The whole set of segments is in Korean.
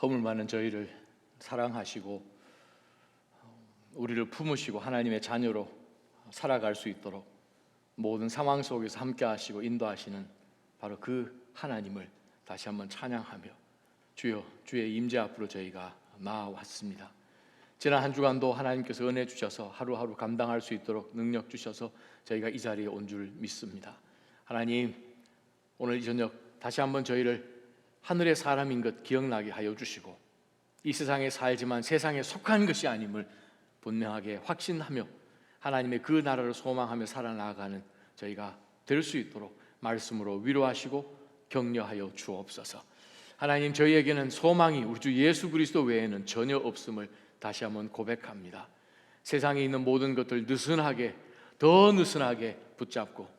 허물 많은 저희를 사랑하시고 우리를 품으시고 하나님의 자녀로 살아갈 수 있도록 모든 상황 속에서 함께 하시고 인도하시는 바로 그 하나님을 다시 한번 찬양하며 주여, 주의 임재 앞으로 저희가 나아왔습니다. 지난 한 주간도 하나님께서 은혜 주셔서 하루하루 감당할 수 있도록 능력 주셔서 저희가 이 자리에 온 줄 믿습니다. 하나님, 오늘 이 저녁 다시 한번 저희를 하늘의 사람인 것 기억나게 하여 주시고 이 세상에 살지만 세상에 속한 것이 아님을 분명하게 확신하며 하나님의 그 나라를 소망하며 살아나가는 저희가 될 수 있도록 말씀으로 위로하시고 격려하여 주옵소서. 하나님, 저희에게는 소망이 우리 주 예수 그리스도 외에는 전혀 없음을 다시 한번 고백합니다. 세상에 있는 모든 것들 느슨하게, 더 느슨하게 붙잡고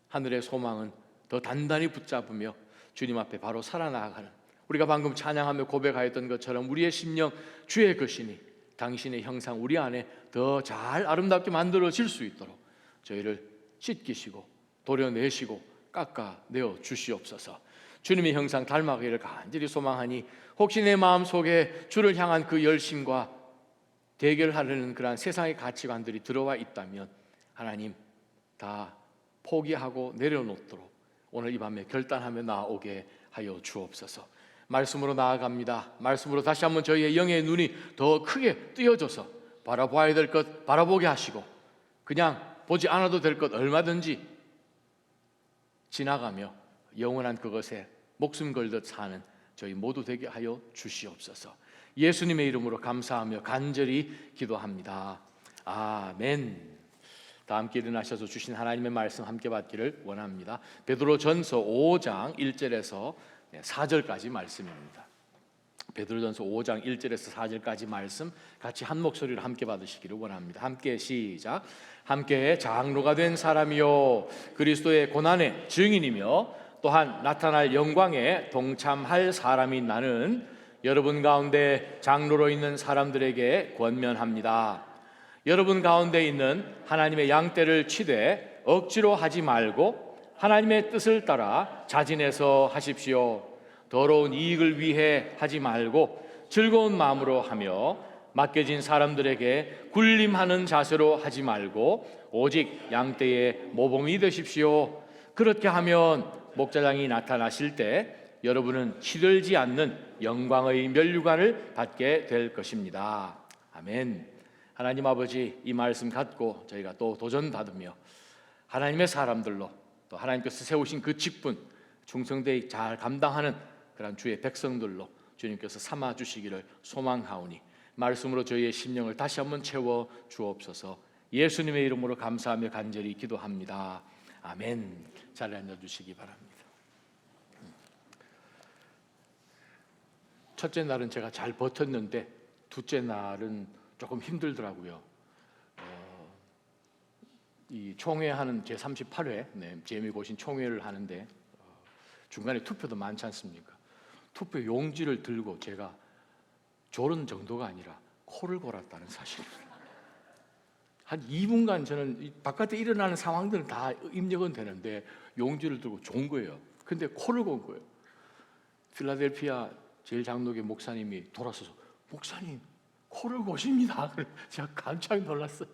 하늘의 소망은 더 단단히 붙잡으며 주님 앞에 바로 살아나가는, 우리가 방금 찬양하며 고백하였던 것처럼 우리의 심령 주의 것이니 당신의 형상 우리 안에 더 잘 아름답게 만들어질 수 있도록 저희를 씻기시고 도려내시고 깎아내어 주시옵소서. 주님의 형상 닮아가기를 간절히 소망하니 혹시 내 마음속에 주를 향한 그 열심과 대결하려는 그러한 세상의 가치관들이 들어와 있다면 하나님 다 포기하고 내려놓도록 오늘 이 밤에 결단하며 나아오게 하여 주옵소서. 말씀으로 나아갑니다. 말씀으로 다시 한번 저희의 영의 눈이 더 크게 뜨여져서 바라보아야 될 것 바라보게 하시고 그냥 보지 않아도 될 것 얼마든지 지나가며 영원한 그것에 목숨 걸듯 사는 저희 모두 되게 하여 주시옵소서. 예수님의 이름으로 감사하며 간절히 기도합니다. 아멘. 다 함께 일어나셔서 주신 하나님의 말씀 함께 받기를 원합니다. 베드로전서 5장 1절에서 4절까지 말씀입니다. 베드로전서 5장 1절에서 4절까지 말씀 같이 한 목소리로 함께 받으시기를 원합니다. 함께 시작. 함께 장로가 된 사람이요 그리스도의 고난의 증인이며 또한 나타날 영광에 동참할 사람인 나는 여러분 가운데 장로로 있는 사람들에게 권면합니다. 여러분 가운데 있는 하나님의 양떼를 치되 억지로 하지 말고 하나님의 뜻을 따라 자진해서 하십시오. 더러운 이익을 위해 하지 말고 즐거운 마음으로 하며 맡겨진 사람들에게 군림하는 자세로 하지 말고 오직 양떼의 모범이 되십시오. 그렇게 하면 목자장이 나타나실 때 여러분은 시들지 않는 영광의 면류관을 받게 될 것입니다. 아멘. 하나님 아버지, 이 말씀 갖고 저희가 또 도전받으며 하나님의 사람들로 또 하나님께서 세우신 그 직분 충성되이 잘 감당하는 그런 주의 백성들로 주님께서 삼아 주시기를 소망하오니 말씀으로 저희의 심령을 다시 한번 채워 주옵소서. 예수님의 이름으로 감사하며 간절히 기도합니다. 아멘. 잘 앉아주시기 바랍니다. 첫째 날은 제가 잘 버텼는데 둘째 날은 조금 힘들더라고요. 이 총회하는 제38회 재미고신 총회를 하는데 중간에 투표도 많지 않습니까? 투표 용지를 들고 제가 졸은 정도가 아니라 코를 골았다는 사실. 한 2분간 저는 바깥에 일어나는 상황들은 다 입력은 되는데 용지를 들고 존 거예요. 근데 코를 곤 거예요. 필라델피아 제일장로교 목사님이 돌아서서 목사님 코를 고십니다. 제가 깜짝 놀랐어요.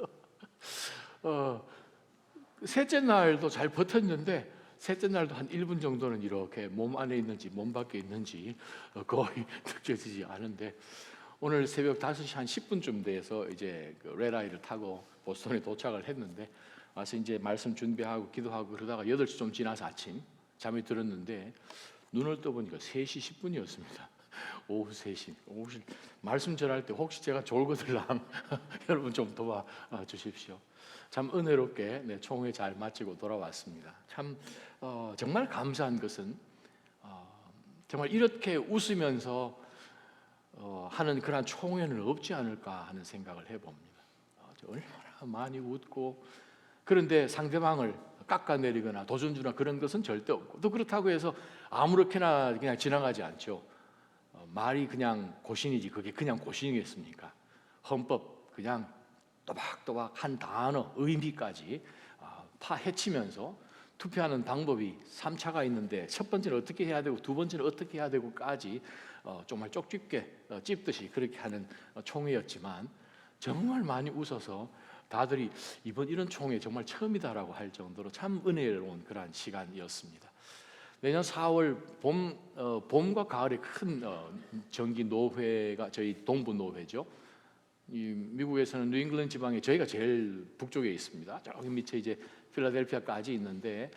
셋째 날도 잘 버텼는데 셋째 날도 한 1분 정도는 이렇게 몸 안에 있는지 몸 밖에 있는지 거의 느껴지지 않은데 오늘 새벽 5시 한 10분쯤 돼서 이제 그 레드아이를 타고 보스턴에 도착을 했는데 와서 이제 말씀 준비하고 기도하고 그러다가 8시 좀 지나서 아침 잠이 들었는데 눈을 떠보니까 3시 10분이었습니다. 오후 3시. 말씀 전할 때 혹시 제가 졸거들랑 여러분 좀 도와 주십시오. 참 은혜롭게 총회 잘 마치고 돌아왔습니다. 참 정말 감사한 것은 정말 이렇게 웃으면서 하는 그런 총회는 없지 않을까 하는 생각을 해봅니다. 얼마나 많이 웃고 그런데 상대방을 깎아내리거나 도전주나 그런 것은 절대 없고 또 그렇다고 해서 아무렇게나 그냥 지나가지 않죠. 말이 그냥 고신이지 그게 그냥 고신이겠습니까? 헌법 그냥 또박또박 한 단어 의미까지 파헤치면서 투표하는 방법이 3차가 있는데 첫 번째는 어떻게 해야 되고 두 번째는 어떻게 해야 되고까지 정말 쪽집게 찝듯이 그렇게 하는 총회였지만 정말 많이 웃어서 다들이 이번 이런 총회 정말 처음이다라고 할 정도로 참 은혜로운 그러한 시간이었습니다. 내년 4월 봄과 가을에 큰 정기 노회가 저희 동부 노회죠. 이 미국에서는 뉴잉글랜드 지방에 저희가 제일 북쪽에 있습니다. 저기 밑에 이제 필라델피아까지 있는데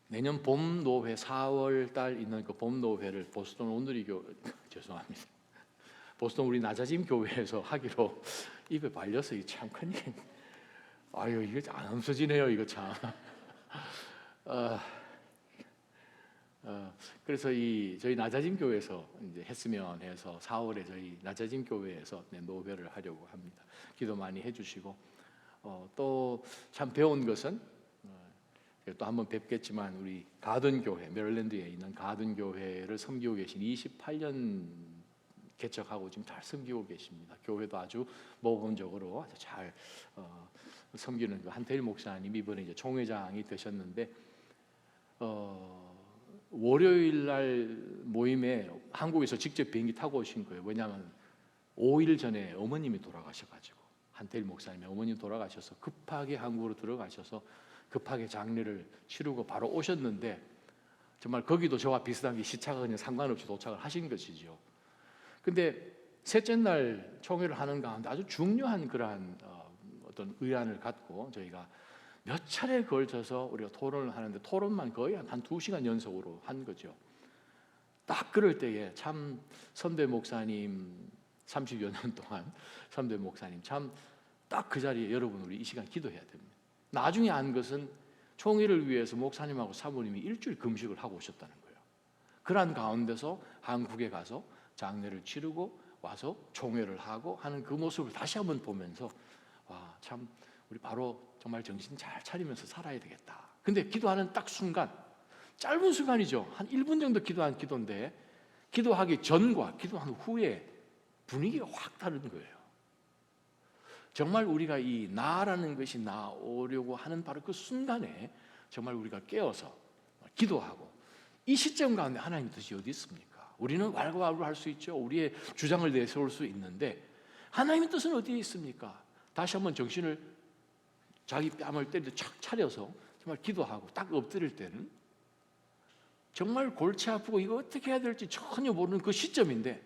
내년 봄 노회 4월 달 있는 그 봄 노회를 보스턴 온누리교 죄송합니다. 보스턴 우리 낮아짐 교회에서 하기로 입에 발려서 이 참 큰일. 아유 이게 안 없어지네요 이거 참. 그래서 저희 낮아짐 교회에서 이제 했으면 해서 4월에 저희 낮아짐 교회에서 노회를 하려고 합니다. 기도 많이 해주시고 또 참 배운 것은 또 한번 뵙겠지만 우리 가든 교회 메릴랜드에 있는 가든 교회를 섬기고 계신 28년 개척하고 지금 잘 섬기고 계십니다. 교회도 아주 모범적으로 아주 잘 섬기는 그 한태일 목사님 이번에 이제 총회장이 되셨는데 월요일 날 모임에 한국에서 직접 비행기 타고 오신 거예요. 왜냐하면 5일 전에 어머님이 돌아가셔가지고 한태일 목사님의 어머님 돌아가셔서 급하게 한국으로 들어가셔서 급하게 장례를 치르고 바로 오셨는데 정말 거기도 저와 비슷한 게 시차가 그냥 상관없이 도착을 하신 것이죠. 근데 셋째 날 총회를 하는 가운데 아주 중요한 그러한 어떤 의안을 갖고 저희가 몇 차례에 걸쳐서 우리가 토론을 하는데 토론만 거의 한 2시간 연속으로 한 거죠. 딱 그럴 때에 참 선배 목사님 30여 년 동안 선배 목사님 참 딱 그 자리에 여러분 우리 이 시간 기도해야 됩니다. 나중에 안 것은 총회를 위해서 목사님하고 사모님이 일주일 금식을 하고 오셨다는 거예요. 그러한 가운데서 한국에 가서 장례를 치르고 와서 총회를 하고 하는 그 모습을 다시 한번 보면서 와, 참 우리 바로 정말 정신 잘 차리면서 살아야 되겠다. 근데 기도하는 딱 순간, 짧은 순간이죠. 한 1분 정도 기도한 기도인데 기도하기 전과 기도한 후에 분위기가 확 다른 거예요. 정말 우리가 이 나라는 것이 나오려고 하는 바로 그 순간에 정말 우리가 깨어서 기도하고 이 시점 가운데 하나님의 뜻이 어디 있습니까? 우리는 왈가왈부할 수 있죠. 우리의 주장을 내세울 수 있는데 하나님의 뜻은 어디에 있습니까? 다시 한번 정신을 자기 뺨을 때리듯 착 차려서 정말 기도하고 딱 엎드릴 때는 정말 골치 아프고 이거 어떻게 해야 될지 전혀 모르는 그 시점인데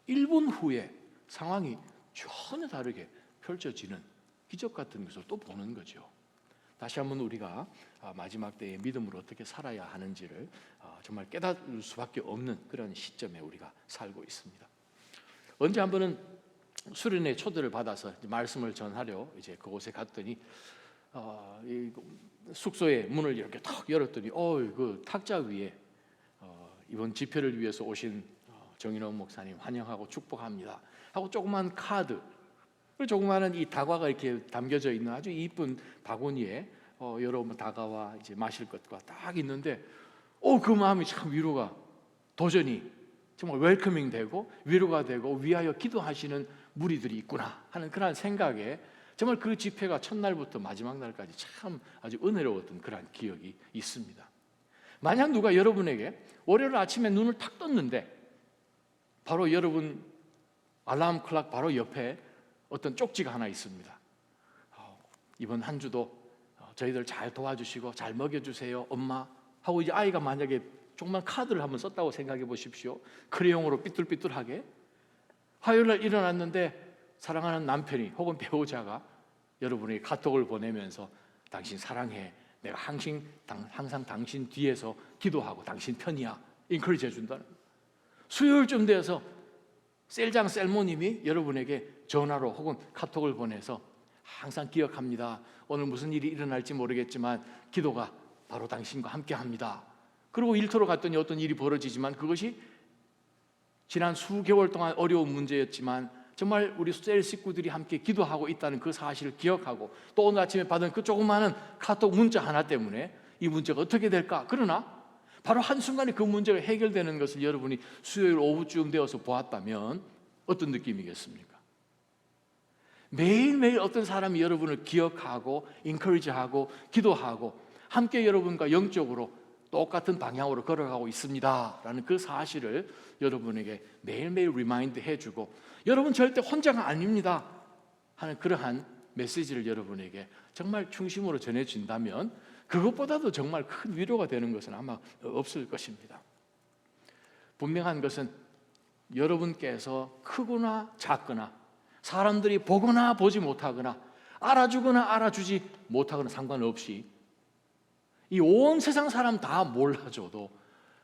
1분 후에 상황이 전혀 다르게 펼쳐지는 기적 같은 것을 또 보는 거죠. 다시 한번 우리가 마지막 때의 믿음으로 어떻게 살아야 하는지를 정말 깨달을 수밖에 없는 그런 시점에 우리가 살고 있습니다. 언제 한 번은 수련회 초대를 받아서 말씀을 전하려 이제 그곳에 갔더니 이 숙소의 문을 이렇게 탁 열었더니 그 탁자 위에 이번 집회를 위해서 오신 정인원 목사님 환영하고 축복합니다 하고 조그만 카드, 조그마한 이 다과가 이렇게 담겨져 있는 아주 이쁜 바구니에 여러분 다과와 이제 마실 것과 딱 있는데 그 마음이 참 위로가 도전이 정말 웰커밍 되고 위로가 되고 위하여 기도하시는 무리들이 있구나 하는 그런 생각에 정말 그 집회가 첫날부터 마지막 날까지 참 아주 은혜로웠던 그런 기억이 있습니다. 만약 누가 여러분에게 월요일 아침에 눈을 탁 떴는데 바로 여러분 알람 클락 바로 옆에 어떤 쪽지가 하나 있습니다. 이번 한 주도 저희들 잘 도와주시고 잘 먹여주세요 엄마 하고 이제 아이가 만약에 조그만 카드를 한번 썼다고 생각해 보십시오. 크레용으로 삐뚤삐뚤하게 화요일날 일어났는데 사랑하는 남편이 혹은 배우자가 여러분에게 카톡을 보내면서 당신 사랑해, 내가 항상 당신 뒤에서 기도하고 당신 편이야 인커리지 해준다는 거예요. 수요일쯤 되어서 셀장 셀모님이 여러분에게 전화로 혹은 카톡을 보내서 항상 기억합니다. 오늘 무슨 일이 일어날지 모르겠지만 기도가 바로 당신과 함께합니다. 그리고 일터로 갔더니 어떤 일이 벌어지지만 그것이 지난 수개월 동안 어려운 문제였지만 정말 우리 셀 식구들이 함께 기도하고 있다는 그 사실을 기억하고 또 오늘 아침에 받은 그 조그마한 카톡 문자 하나 때문에 이 문제가 어떻게 될까? 그러나 바로 한순간에 그 문제가 해결되는 것을 여러분이 수요일 오후쯤 되어서 보았다면 어떤 느낌이겠습니까? 매일매일 어떤 사람이 여러분을 기억하고 인커리지하고 기도하고 함께 여러분과 영적으로 똑같은 방향으로 걸어가고 있습니다 라는 그 사실을 여러분에게 매일매일 리마인드 해주고, 여러분 절대 혼자가 아닙니다 하는 그러한 메시지를 여러분에게 정말 중심으로 전해진다면 그것보다도 정말 큰 위로가 되는 것은 아마 없을 것입니다. 분명한 것은 여러분께서 크거나 작거나, 사람들이 보거나 보지 못하거나, 알아주거나 알아주지 못하거나 상관없이 이 온 세상 사람 다 몰라줘도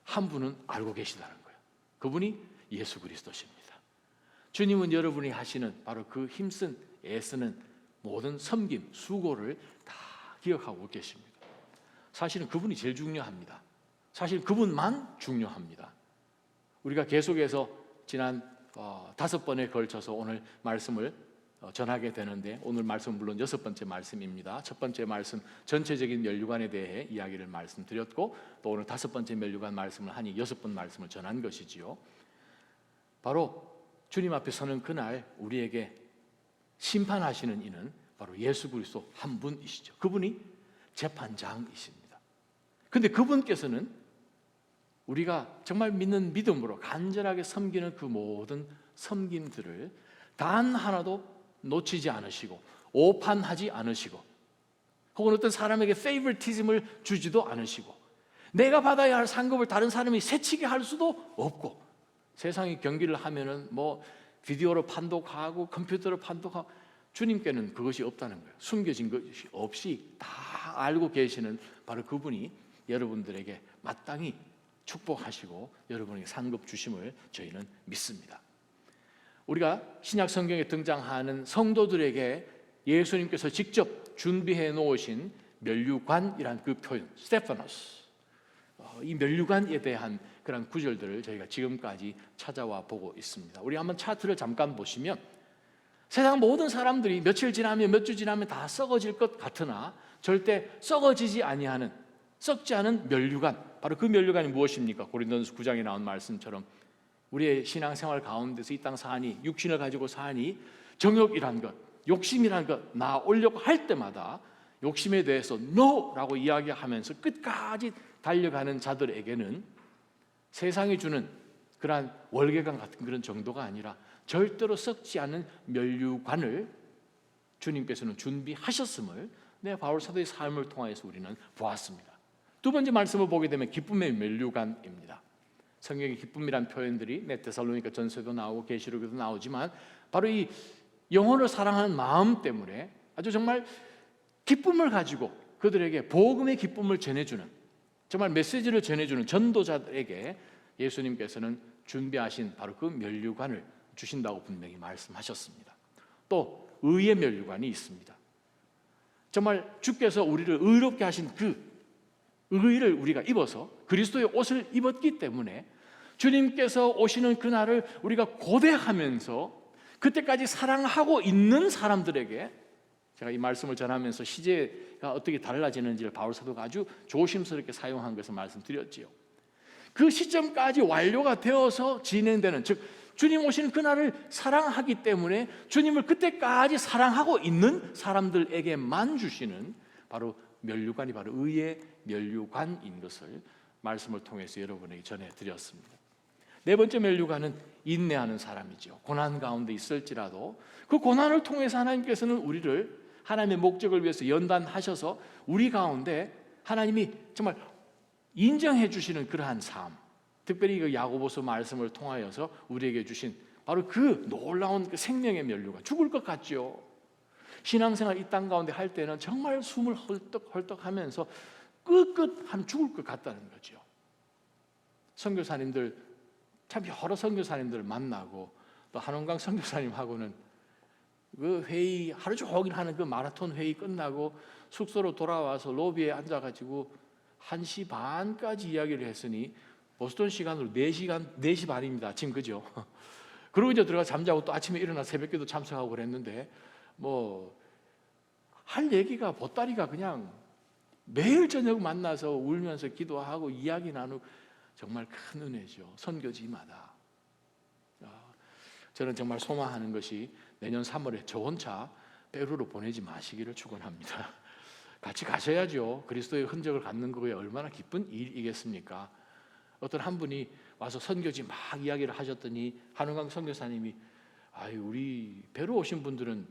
한 분은 알고 계시다는 거예요. 그분이 예수 그리스도십니다. 주님은 여러분이 하시는 바로 그 힘쓴 애쓰는 모든 섬김, 수고를 다 기억하고 계십니다. 사실은 그분이 제일 중요합니다. 사실 그분만 중요합니다. 우리가 계속해서 지난 5번에 걸쳐서 오늘 말씀을 전하게 되는데, 오늘 말씀은 물론 6번째 말씀입니다. 첫 번째 말씀 전체적인 면류관에 대해 이야기를 말씀드렸고, 또 오늘 5번째 면류관 말씀을 하니 6번 말씀을 전한 것이지요. 바로 주님 앞에 서는 그날 우리에게 심판하시는 이는 바로 예수 그리스도 한 분이시죠. 그분이 재판장이십니다. 그런데 그분께서는 우리가 정말 믿는 믿음으로 간절하게 섬기는 그 모든 섬김들을 단 하나도 놓치지 않으시고 오판하지 않으시고, 혹은 어떤 사람에게 페이버리티즘을 주지도 않으시고, 내가 받아야 할 상급을 다른 사람이 새치게 할 수도 없고, 세상이 경기를 하면은 뭐 비디오로 판독하고 컴퓨터로 판독하고, 주님께는 그것이 없다는 거예요. 숨겨진 것이 없이 다 알고 계시는 바로 그분이 여러분들에게 마땅히 축복하시고 여러분에게 상급 주심을 저희는 믿습니다. 우리가 신약 성경에 등장하는 성도들에게 예수님께서 직접 준비해 놓으신 면류관이란 그 표현, 스테파노스, 이 면류관에 대한 그런 구절들을 저희가 지금까지 찾아와 보고 있습니다. 우리 한번 차트를 잠깐 보시면, 세상 모든 사람들이 며칠 지나면 몇 주 지나면 다 썩어질 것 같으나 절대 썩어지지 아니하는, 썩지 않은 면류관, 바로 그 면류관이 무엇입니까? 고린도전서 9장에 나온 말씀처럼 우리의 신앙생활 가운데서 이 땅 사니, 육신을 가지고 사니 정욕이란 것, 욕심이란 것 나오려고 할 때마다 욕심에 대해서 NO라고 이야기하면서 끝까지 달려가는 자들에게는 세상이 주는 그러한 월계관 같은 그런 정도가 아니라 절대로 썩지 않은 면류관을 주님께서는 준비하셨음을 바울 사도의 삶을 통해서 우리는 보았습니다. 두 번째 말씀을 보게 되면 기쁨의 면류관입니다. 성경의 기쁨이란 표현들이 데살로니가 전서에도 나오고 계시록에도 나오지만, 바로 이 영혼을 사랑하는 마음 때문에 아주 정말 기쁨을 가지고 그들에게 복음의 기쁨을 전해주는, 정말 메시지를 전해주는 전도자들에게 예수님께서는 준비하신 바로 그 면류관을 주신다고 분명히 말씀하셨습니다. 또 의의 면류관이 있습니다. 정말 주께서 우리를 의롭게 하신 그 의를 우리가 입어서 그리스도의 옷을 입었기 때문에 주님께서 오시는 그날을 우리가 고대하면서 그때까지 사랑하고 있는 사람들에게, 제가 이 말씀을 전하면서 시제가 어떻게 달라지는지를 바울 사도가 아주 조심스럽게 사용한 것을 말씀드렸지요. 그 시점까지 완료가 되어서 진행되는, 즉 주님 오시는 그날을 사랑하기 때문에 주님을 그때까지 사랑하고 있는 사람들에게만 주시는 바로 면류관이 바로 의의 면류관인 것을 말씀을 통해서 여러분에게 전해드렸습니다. 네 번째 면류관은 인내하는 사람이죠. 고난 가운데 있을지라도 그 고난을 통해서 하나님께서는 우리를 하나님의 목적을 위해서 연단하셔서 우리 가운데 하나님이 정말 인정해 주시는 그러한 삶, 특별히 그 야고보서 말씀을 통하여서 우리에게 주신 바로 그 놀라운 그 생명의 면류관, 죽을 것 같죠. 신앙생활 이 땅 가운데 할 때는 정말 숨을 헐떡헐떡하면서 끄끗한 죽을 것 같다는 거죠. 선교사님들, 참 여러 선교사님들을 만나고, 또 한원강 선교사님하고는 그 회의 하루 종일 하는 그 마라톤 회의 끝나고 숙소로 돌아와서 로비에 앉아가지고 1시 반까지 이야기를 했으니 보스턴 시간으로 4시 반입니다. 지금 그죠? 그러고 이제 들어가 잠자고 또 아침에 일어나 새벽기도 참석하고 그랬는데, 뭐 할 얘기가 보따리가 그냥 매일 저녁 만나서 울면서 기도하고 이야기 나누고, 정말 큰 은혜죠. 선교지마다. 저는 정말 소망하는 것이 내년 3월에 저 혼자 페루로 보내지 마시기를 축원합니다. 같이 가셔야죠. 그리스도의 흔적을 갖는 거에 얼마나 기쁜 일이겠습니까? 어떤 한 분이 와서 선교지 막 이야기를 하셨더니 한웅강 선교사님이 우리 배로 오신 분들은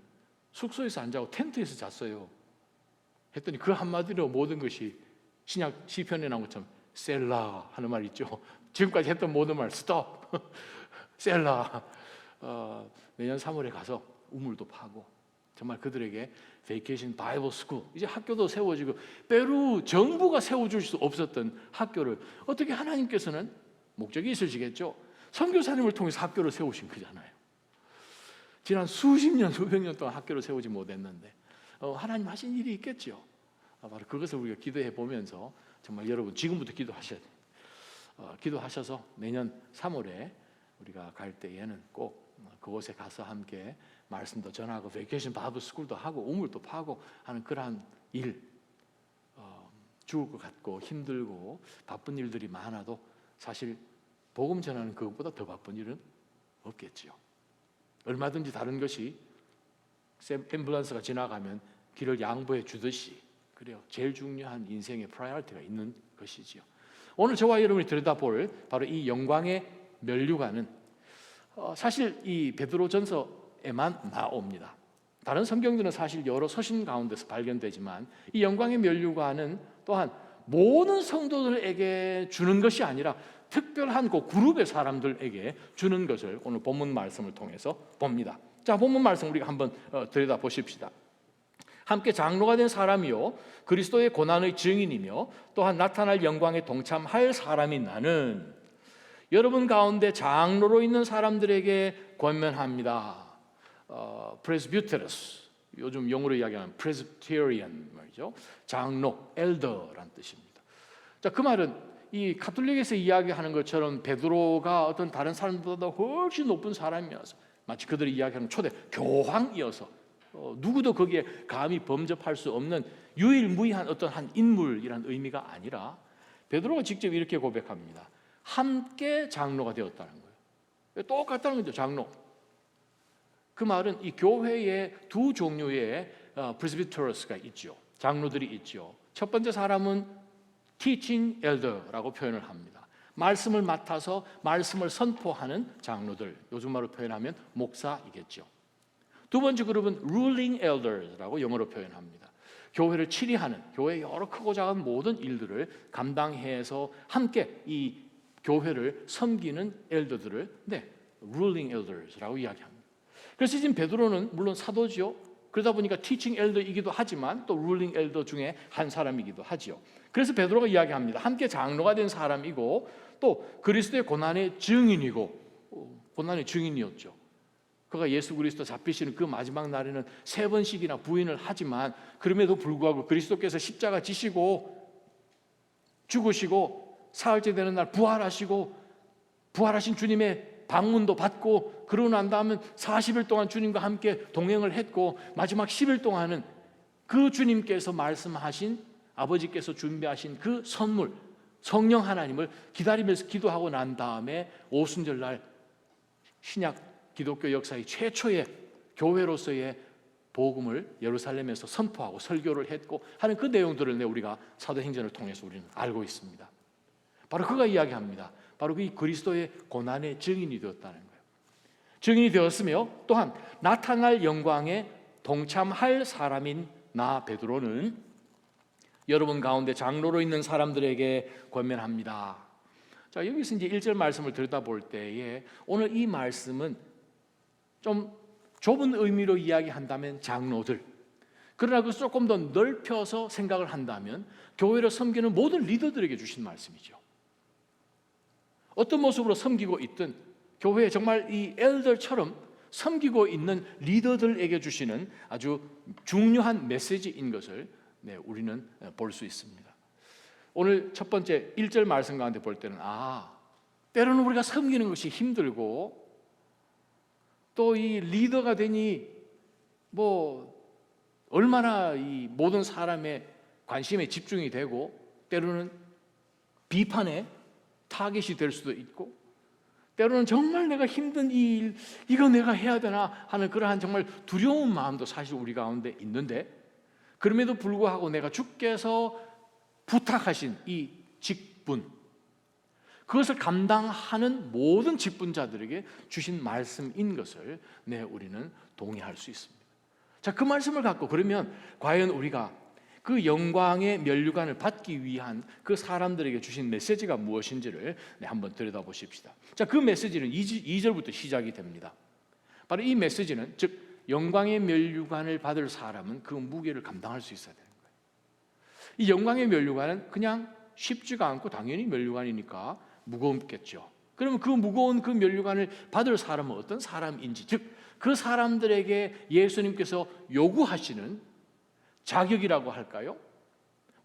숙소에서 안 자고 텐트에서 잤어요 했더니 그 한마디로 모든 것이 신약 시편에 나온 것처럼 셀라 하는 말 있죠. 지금까지 했던 모든 말 스톱 셀라. 내년 3월에 가서 우물도 파고 정말 그들에게 베이케이션 바이블 스쿨, 이제 학교도 세워지고 페루 정부가 세워줄 수 없었던 학교를 어떻게 하나님께서는 목적이 있으시겠죠. 선교사님을 통해서 학교를 세우신 거잖아요. 지난 수십 년, 수백 년 동안 학교를 세우지 못했는데 하나님 하신 일이 있겠죠. 바로 그것을 우리가 기도해 보면서 정말 여러분 지금부터 기도하셔야 돼요. 기도하셔서 내년 3월에 우리가 갈 때에는 꼭 그곳에 가서 함께 말씀도 전하고 베이케이션 바이블 스쿨도 하고 우물도 파고 하는 그러한 일, 죽을 것 같고 힘들고 바쁜 일들이 많아도 사실 복음 전하는 그것보다 더 바쁜 일은 없겠지요. 얼마든지 다른 것이 앰뷸런스가 지나가면 길을 양보해 주듯이 그래요. 제일 중요한 인생의 프라이어리티가 있는 것이지요. 오늘 저와 여러분이 들여다볼 바로 이 영광의 면류관은 사실 이 베드로전서에만 나옵니다. 다른 성경들은 사실 여러 서신 가운데서 발견되지만 이 영광의 면류관은 또한 모든 성도들에게 주는 것이 아니라 특별한 그 그룹의 사람들에게 주는 것을 오늘 본문 말씀을 통해서 봅니다. 자, 본문 말씀 우리가 한번 들여다 보십시다. 함께 장로가 된 사람이요 그리스도의 고난의 증인이며 또한 나타날 영광에 동참할 사람인 나는 여러분 가운데 장로로 있는 사람들에게 권면합니다. presbyteros, 요즘 영어로 이야기하는 presbyterian 말이죠. 장로, elder란 뜻입니다. 자, 그 말은 이 가톨릭에서 이야기하는 것처럼 베드로가 어떤 다른 사람들보다 훨씬 높은 사람이어서 마치 그들이 이야기하는 초대 교황이어서 누구도 거기에 감히 범접할 수 없는 유일무이한 어떤 한 인물이란 의미가 아니라 베드로가 직접 이렇게 고백합니다. 함께 장로가 되었다는 거예요. 똑같다는 거죠. 장로. 그 말은 이 교회에 두 종류의 프레스비테로스가 있죠. 장로들이 있죠. 첫 번째 사람은 teaching elder라고 표현을 합니다. 말씀을 맡아서 말씀을 선포하는 장로들, 요즘 말로 표현하면 목사이겠죠. 두 번째 그룹은 ruling elders라고 영어로 표현합니다. 교회를 치리하는, 교회의 여러 크고 작은 모든 일들을 감당해서 함께 이 교회를 섬기는 엘더들을 ruling elders라고 이야기합니다. 그래서 지금 베드로는 물론 사도죠. 그러다 보니까 teaching elder이기도 하지만 또 ruling elder 중에 한 사람이기도 하죠. 그래서 베드로가 이야기합니다. 함께 장로가 된 사람이고 또 그리스도의 고난의 증인이고, 고난의 증인이었죠. 그가 예수 그리스도 잡히시는 그 마지막 날에는 3번씩이나 부인을 하지만 그럼에도 불구하고 그리스도께서 십자가 지시고 죽으시고 사흘째 되는 날 부활하시고 부활하신 주님의 방문도 받고 그러고 난 다음에 40일 동안 주님과 함께 동행을 했고 마지막 10일 동안은 그 주님께서 말씀하신 아버지께서 준비하신 그 선물 성령 하나님을 기다리면서 기도하고 난 다음에 오순절날 신약 기독교 역사의 최초의 교회로서의 복음을 예루살렘에서 선포하고 설교를 했고 하는 그 내용들을 우리가 사도행전을 통해서 우리는 알고 있습니다. 바로 그가 이야기합니다. 바로 그 그리스도의 고난의 증인이 되었다는 거예요. 증인이 되었으며 또한 나타날 영광에 동참할 사람인 나 베드로는 여러분 가운데 장로로 있는 사람들에게 권면합니다. 자, 여기서 이제 1절 말씀을 들여다볼 때에 오늘 이 말씀은 좀 좁은 의미로 이야기한다면 장로들, 그러나 그 조금 더 넓혀서 생각을 한다면 교회를 섬기는 모든 리더들에게 주신 말씀이죠. 어떤 모습으로 섬기고 있든 교회에 정말 이 엘더처럼 섬기고 있는 리더들에게 주시는 아주 중요한 메시지인 것을 우리는 볼 수 있습니다. 오늘 첫 번째 1절 말씀 가운데 볼 때는 때로는 우리가 섬기는 것이 힘들고 또 이 리더가 되니 얼마나 이 모든 사람의 관심에 집중이 되고 때로는 비판에 타겟이 될 수도 있고 때로는 정말 내가 힘든 이 일, 이거 내가 해야 되나 하는 그러한 정말 두려운 마음도 사실 우리 가운데 있는데, 그럼에도 불구하고 내가 주께서 부탁하신 이 직분, 그것을 감당하는 모든 직분자들에게 주신 말씀인 것을 우리는 동의할 수 있습니다. 자, 그 말씀을 갖고 그러면 과연 우리가 그 영광의 면류관을 받기 위한 그 사람들에게 주신 메시지가 무엇인지를 한번 들여다보십시다. 자, 그 메시지는 2절부터 시작이 됩니다. 바로 이 메시지는, 즉 영광의 면류관을 받을 사람은 그 무게를 감당할 수 있어야 되는 거예요. 이 영광의 면류관은 그냥 쉽지가 않고 당연히 면류관이니까 무겁겠죠. 그러면 그 무거운 그 면류관을 받을 사람은 어떤 사람인지, 즉 그 사람들에게 예수님께서 요구하시는 자격이라고 할까요?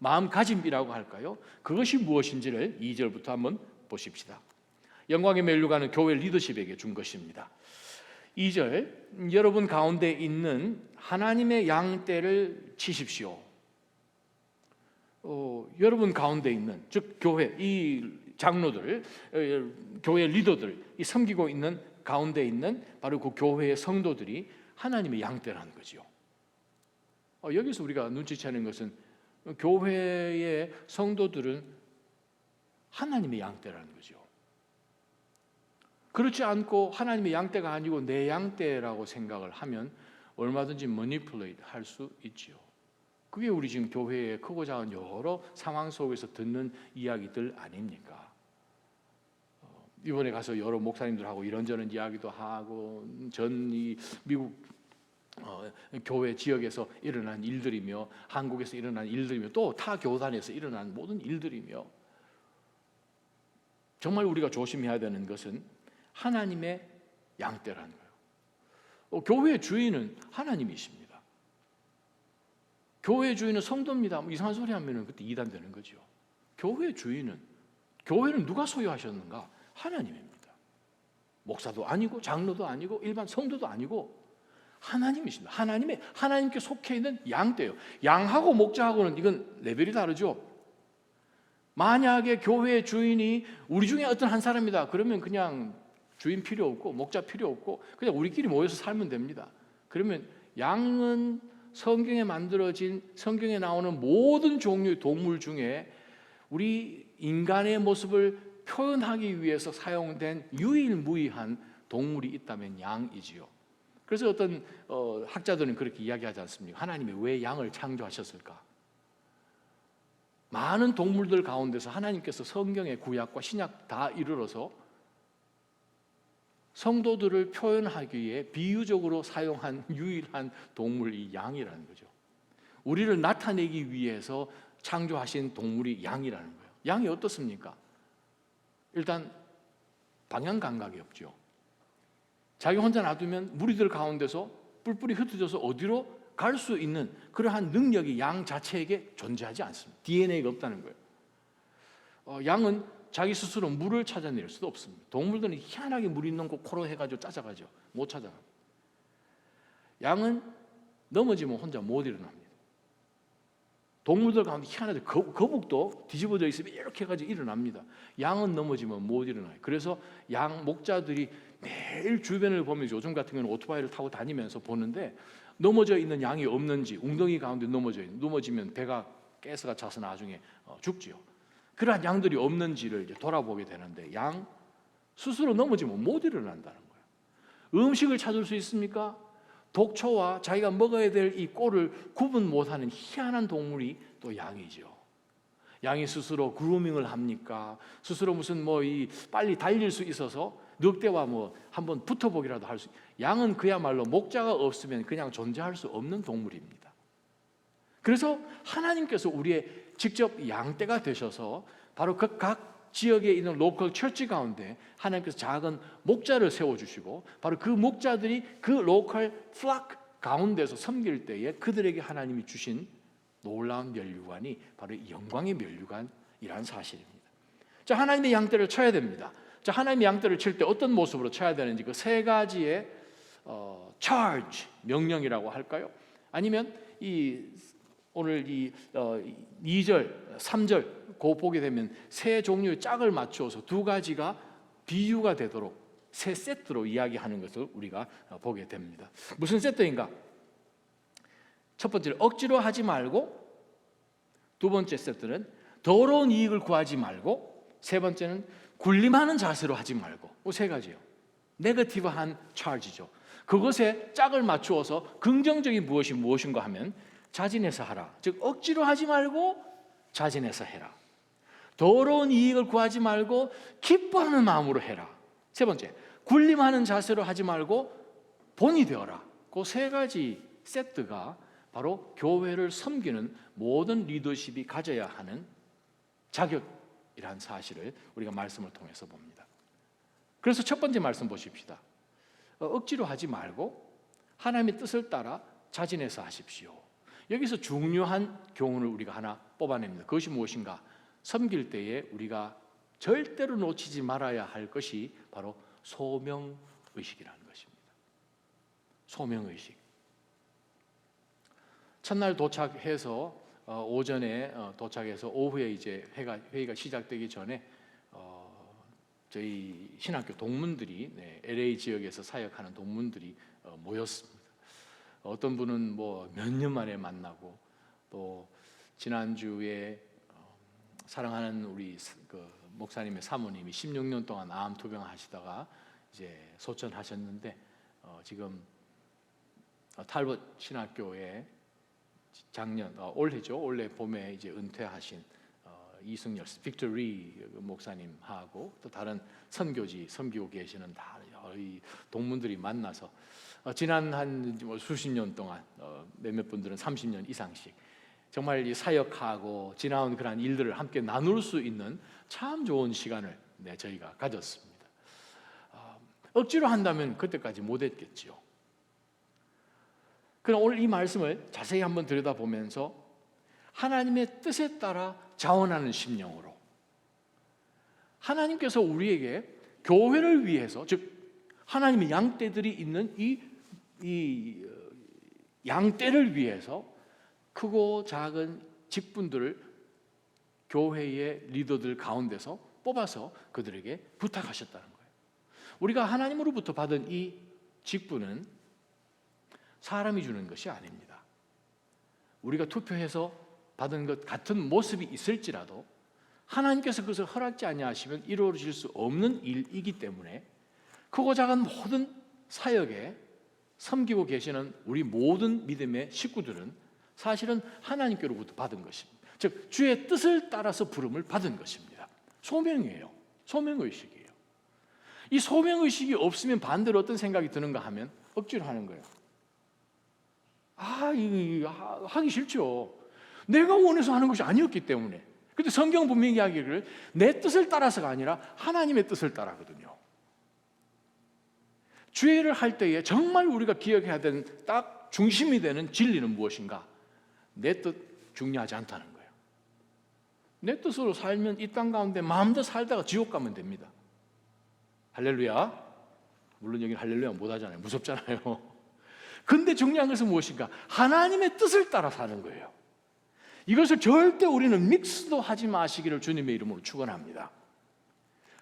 마음가짐이라고 할까요? 그것이 무엇인지를 2절부터 한번 보십시다. 영광의 면류관은 교회 리더십에게 준 것입니다. 2절, 여러분 가운데 있는 하나님의 양떼를 치십시오. 여러분 가운데 있는, 즉 교회, 이 장로들, 교회 리더들, 이 섬기고 있는 가운데 있는 바로 그 교회의 성도들이 하나님의 양떼라는 거죠. 여기서 우리가 눈치채는 것은 교회의 성도들은 하나님의 양떼라는 거죠. 그렇지 않고 하나님의 양떼가 아니고 내 양떼라고 생각을 하면 얼마든지 manipulate 할 수 있지요. 그게 우리 지금 교회에 크고 작은 여러 상황 속에서 듣는 이야기들 아닙니까? 이번에 가서 여러 목사님들하고 이런저런 이야기도 하고, 이 미국 교회 지역에서 일어난 일들이며 한국에서 일어난 일들이며 또 타 교단에서 일어난 모든 일들이며, 정말 우리가 조심해야 되는 것은 하나님의 양떼라는 거예요. 교회의 주인은 하나님이십니다. 교회의 주인은 성도입니다. 이상한 소리 하면 그때 이단되는 거죠. 교회의 주인은, 교회는 누가 소유하셨는가? 하나님입니다. 목사도 아니고 장로도 아니고 일반 성도도 아니고 하나님이십니다. 하나님께 속해 있는 양떼예요. 양하고 목자하고는 이건 레벨이 다르죠. 만약에 교회의 주인이 우리 중에 어떤 한 사람이다, 그러면 그냥 주인 필요 없고 목자 필요 없고 그냥 우리끼리 모여서 살면 됩니다. 그러면 양은 성경에 만들어진, 성경에 나오는 모든 종류의 동물 중에 우리 인간의 모습을 표현하기 위해서 사용된 유일무이한 동물이 있다면 양이지요. 그래서 어떤 학자들은 그렇게 이야기하지 않습니까? 하나님이 왜 양을 창조하셨을까? 많은 동물들 가운데서 하나님께서 성경의 구약과 신약 다 이르러서 성도들을 표현하기에 비유적으로 사용한 유일한 동물이 양이라는 거죠. 우리를 나타내기 위해서 창조하신 동물이 양이라는 거예요. 양이 어떻습니까? 일단 방향 감각이 없죠. 자기 혼자 놔두면 무리들 가운데서 뿔뿔이 흩어져서 어디로 갈 수 있는 그러한 능력이 양 자체에게 존재하지 않습니다. DNA가 없다는 거예요. 양은 자기 스스로 물을 찾아낼 수도 없습니다. 동물들은 희한하게 물 있는 곳 코로 해가지고 찾아가죠. 못 찾아가요. 양은 넘어지면 혼자 못 일어납니다. 동물들 가운데 희한하게 거북도 뒤집어져 있으면 이렇게 해가지고 일어납니다. 양은 넘어지면 못 일어나요. 그래서 양 목자들이 매일 주변을 보면서, 요즘 같은 경우는 오토바이를 타고 다니면서 보는데, 넘어져 있는 양이 없는지, 웅덩이 가운데 넘어지면 배가 가스가 차서 나중에 죽지요. 그러한 양들이 없는지를 이제 돌아보게 되는데, 양 스스로 넘어지면 못 일어난다는 거예요. 음식을 찾을 수 있습니까? 독초와 자기가 먹어야 될 이 꼴을 구분 못하는 희한한 동물이 또 양이죠. 양이 스스로 그루밍을 합니까? 스스로 무슨 빨리 달릴 수 있어서 늑대와 한번 붙어보기라도 할 수. 양은 그야말로 목자가 없으면 그냥 존재할 수 없는 동물입니다. 그래서 하나님께서 우리의 직접 양떼가 되셔서 바로 그 각 지역에 있는 로컬 처치 가운데 하나님께서 작은 목자를 세워주시고, 바로 그 목자들이 그 로컬 플락 가운데서 섬길 때에 그들에게 하나님이 주신 놀라운 면류관이 바로 영광의 면류관이라는 사실입니다. 자, 하나님의 양떼를 쳐야 됩니다. 자, 하나님의 양떼를 칠 때 어떤 모습으로 쳐야 되는지 그 세 가지의 charge, 명령이라고 할까요? 아니면 오늘 2절, 3절 그 보게 되면 세 종류의 짝을 맞추어서 두 가지가 비유가 되도록 세 세트로 이야기하는 것을 우리가 보게 됩니다. 무슨 세트인가? 첫 번째는 억지로 하지 말고, 두 번째 세트는 더러운 이익을 구하지 말고, 세 번째는 군림하는 자세로 하지 말고. 세 가지요. 네거티브한 차지죠. 그것에 짝을 맞추어서 긍정적인 무엇이 무엇인가 하면 자진해서 하라. 즉 억지로 하지 말고 자진해서 해라. 더러운 이익을 구하지 말고 기뻐하는 마음으로 해라. 세 번째, 군림하는 자세로 하지 말고 본이 되어라. 그 세 가지 세트가 바로 교회를 섬기는 모든 리더십이 가져야 하는 자격이라는 사실을 우리가 말씀을 통해서 봅니다. 그래서 첫 번째 말씀 보십시다. 억지로 하지 말고 하나님의 뜻을 따라 자진해서 하십시오. 여기서 중요한 교훈을 우리가 하나 뽑아냅니다. 그것이 무엇인가? 섬길 때에 우리가 절대로 놓치지 말아야 할 것이 바로 소명의식이라는 것입니다. 소명의식. 첫날 도착해서 오전에 도착해서 오후에 이제 회의가 시작되기 전에 저희 신학교 동문들이 LA 지역에서 사역하는 동문들이 모였습니다. 어떤 분은 뭐 몇 년 만에 만나고, 또 지난주에 사랑하는 우리 목사님의 사모님이 16년 동안 암 투병 하시다가 이제 소천하셨는데 지금 탈벗 신학교에 작년 올해죠. 올해 봄에 이제 은퇴하신 이승열 빅토리 목사님하고 또 다른 선교지 섬기고 계시는 다 이 동문들이 만나서 지난 한 수십 년 동안 몇몇 분들은 30년 이상씩 정말 이 사역하고 지나온 그런 일들을 함께 나눌 수 있는 참 좋은 시간을 저희가 가졌습니다. 억지로 한다면 그때까지 못했겠지요. 그럼 오늘 이 말씀을 자세히 한번 들여다보면서 하나님의 뜻에 따라 자원하는 심령으로, 하나님께서 우리에게 교회를 위해서, 즉 하나님의 양떼들이 있는 이 양떼를 위해서 크고 작은 직분들을 교회의 리더들 가운데서 뽑아서 그들에게 부탁하셨다는 거예요. 우리가 하나님으로부터 받은 이 직분은 사람이 주는 것이 아닙니다. 우리가 투표해서 받은 것 같은 모습이 있을지라도 하나님께서 그것을 허락지 아니하시면 이루어질 수 없는 일이기 때문에 크고 작은 모든 사역에 섬기고 계시는 우리 모든 믿음의 식구들은 사실은 하나님께로부터 받은 것입니다. 즉 주의 뜻을 따라서 부름을 받은 것입니다. 소명이에요. 소명의식이에요. 이 소명의식이 없으면 반대로 어떤 생각이 드는가 하면 억지로 하는 거예요. 하기 싫죠. 내가 원해서 하는 것이 아니었기 때문에. 근데 성경은 분명히 이야기를 내 뜻을 따라서가 아니라 하나님의 뜻을 따라거든요. 주의 일을 할 때에 정말 우리가 기억해야 되는 딱 중심이 되는 진리는 무엇인가? 내 뜻 중요하지 않다는 거예요. 내 뜻으로 살면 이 땅 가운데 마음대로 살다가 지옥 가면 됩니다. 할렐루야. 물론 여기는 할렐루야 못 하잖아요. 무섭잖아요. 근데 중요한 것은 무엇인가? 하나님의 뜻을 따라 사는 거예요. 이것을 절대 우리는 믹스도 하지 마시기를 주님의 이름으로 축원합니다.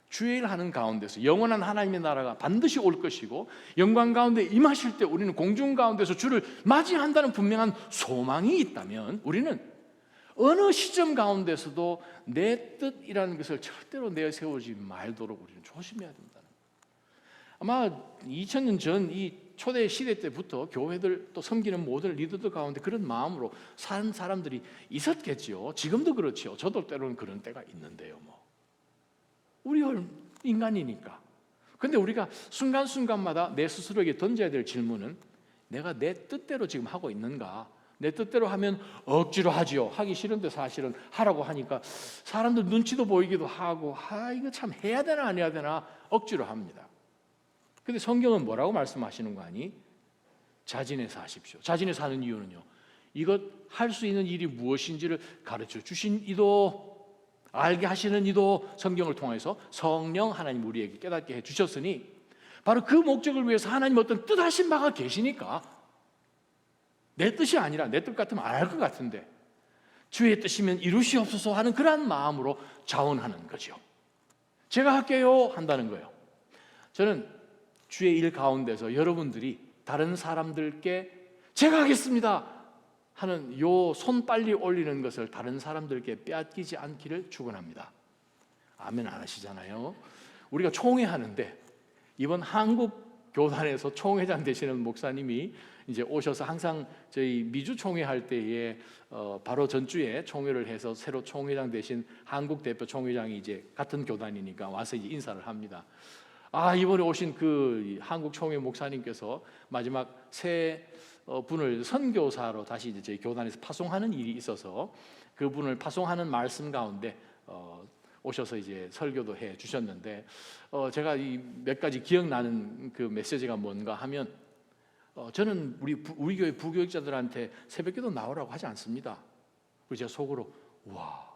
주의 일 하는 가운데서 영원한 하나님의 나라가 반드시 올 것이고 영광 가운데 임하실 때 우리는 공중 가운데서 주를 맞이한다는 분명한 소망이 있다면 우리는 어느 시점 가운데서도 내 뜻이라는 것을 절대로 내세우지 말도록 우리는 조심해야 된다는 거예요. 아마 2000년 전 이 초대 시대 때부터 교회들 또 섬기는 모든 리더들 가운데 그런 마음으로 사는 사람들이 있었겠지요. 지금도 그렇지요. 저도 때로는 그런 때가 있는데요. 우리 인간이니까. 근데 우리가 순간순간마다 내 스스로에게 던져야 될 질문은 내가 내 뜻대로 지금 하고 있는가? 내 뜻대로 하면 억지로 하지요. 하기 싫은데 사실은 하라고 하니까 사람들 눈치도 보이기도 하고 이거 참 해야 되나 안 해야 되나 억지로 합니다. 근데 성경은 뭐라고 말씀하시는 거 아니? 자진해서 하십시오. 자진해서 하는 이유는요, 이것 할 수 있는 일이 무엇인지를 가르쳐 주신 이도, 알게 하시는 이도 성경을 통해서 성령 하나님 우리에게 깨닫게 해주셨으니 바로 그 목적을 위해서 하나님 어떤 뜻하신 바가 계시니까 내 뜻이 아니라 내 뜻 같으면 안 할 것 같은데 주의 뜻이면 이루시옵소서 하는 그러한 마음으로 자원하는 거죠. 제가 할게요 한다는 거예요. 저는 주의 일 가운데서 여러분들이 다른 사람들께 제가 하겠습니다 하는 요 손 빨리 올리는 것을 다른 사람들께 빼앗기지 않기를 축원합니다. 아멘 안 하시잖아요. 우리가 총회하는데 이번 한국 교단에서 총회장 되시는 목사님이 이제 오셔서 항상 저희 미주 총회할 때에 바로 전주에 총회를 해서 새로 총회장 되신 한국 대표 총회장이 이제 같은 교단이니까 와서 이제 인사를 합니다. 이번에 오신 그 한국 총회 목사님께서 마지막 새 분을 선교사로 다시 이제 저희 교단에서 파송하는 일이 있어서 그분을 파송하는 말씀 가운데 오셔서 이제 설교도 해 주셨는데 제가 이 몇 가지 기억나는 그 메시지가 뭔가 하면 저는 우리 교회 부교육자들한테 새벽기도 나오라고 하지 않습니다. 그래서 제가 속으로 와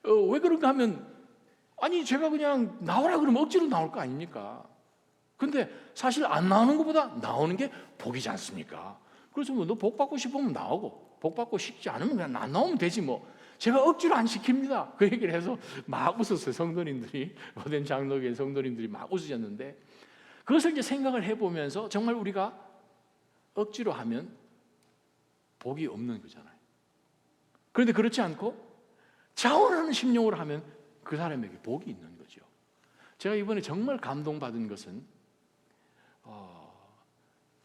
왜 그런가 하면 아니 제가 그냥 나오라 그러면 억지로 나올 거 아닙니까? 근데 사실 안 나오는 것보다 나오는 게 복이지 않습니까? 그래서 뭐 너 복 받고 싶으면 나오고 복 받고 싶지 않으면 그냥 안 나오면 되지 뭐. 제가 억지로 안 시킵니다. 그 얘기를 해서 막 웃었어요. 성도님들이 모든 장로교회 성도님들이 막 웃으셨는데 그것을 이제 생각을 해보면서 정말 우리가 억지로 하면 복이 없는 거잖아요. 그런데 그렇지 않고 자원하는 심령으로 하면 그 사람에게 복이 있는 거죠. 제가 이번에 정말 감동받은 것은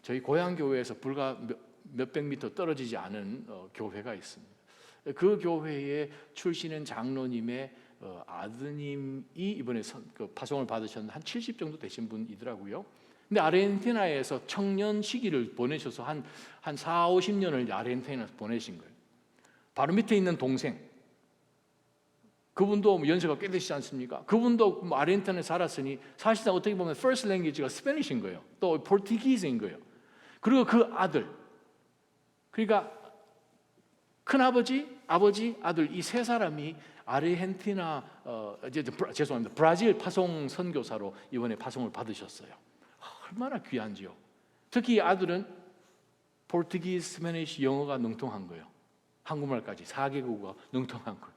저희 고향 교회에서 불과 몇백 미터 떨어지지 않은 교회가 있습니다. 그 교회에 출신인 장로님의 아드님이 이번에 파송을 받으셨는데 한 70 정도 되신 분이더라고요. 근데 아르헨티나에서 청년 시기를 보내셔서 한 4, 50년을 아르헨티나에서 보내신 거예요. 바로 밑에 있는 동생, 그분도 연세가 꽤 되시지 않습니까? 그분도 아르헨티나에 살았으니 사실상 어떻게 보면 first language가 스페니쉬인 거예요. 또 포르투기스인 거예요. 그리고 그 아들, 그러니까 큰아버지, 아버지, 아들 이 세 사람이 아르헨티나 죄송합니다. 브라질 파송 선교사로 이번에 파송을 받으셨어요. 얼마나 귀한지요. 특히 아들은 포르투기스, 스페니쉬, 영어가 능통한 거예요. 한국말까지 4개국어가 능통한 거예요.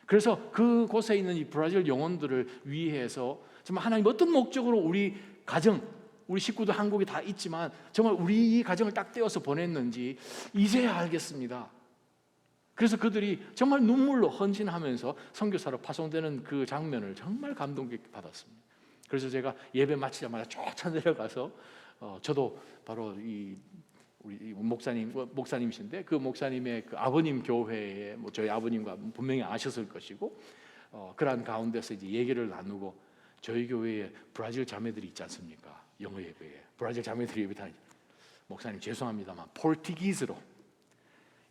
그래서 그곳에 있는 이 브라질 영혼들을 위해서 정말 하나님 어떤 목적으로 우리 가정, 우리 식구도 한국에 다 있지만 정말 우리 이 가정을 딱 떼어서 보냈는지 이제야 알겠습니다. 그래서 그들이 정말 눈물로 헌신하면서 선교사로 파송되는 그 장면을 정말 감동 깊게 받았습니다. 그래서 제가 예배 마치자마자 쫓아 내려가서 저도 바로 우리 목사님이신데 그 목사님의 그 아버님 교회에 저희 아버님과 분명히 아셨을 것이고 그러한 가운데서 이제 얘기를 나누고 저희 교회에 브라질 자매들이 있지 않습니까? 영어 예배에 브라질 자매들이 예배하니 목사님 죄송합니다만 포르투기스로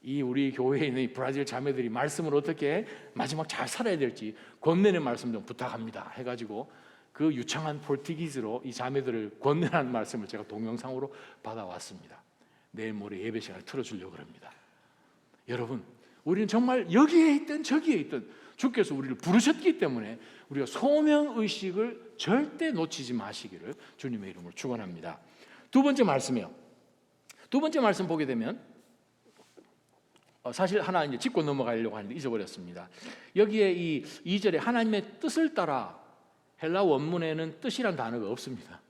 이 우리 교회에 있는 이 브라질 자매들이 말씀을 어떻게 마지막 잘 살아야 될지 권면의 말씀 좀 부탁합니다 해가지고 그 유창한 포르투기스로 이 자매들을 권면하는 말씀을 제가 동영상으로 받아왔습니다. 내일 모레 예배 시간에 틀어주려고 합니다. 여러분, 우리는 정말 여기에 있든 저기에 있든 주께서 우리를 부르셨기 때문에 우리가 소명의식을 절대 놓치지 마시기를 주님의 이름으로 축원합니다. 두 번째 말씀이요. 두 번째 말씀 보게 되면 사실 하나 이제 짚고 넘어가려고 하는데 잊어버렸습니다. 여기에 이 2절에 하나님의 뜻을 따라 헬라 원문에는 뜻이란 단어가 없습니다.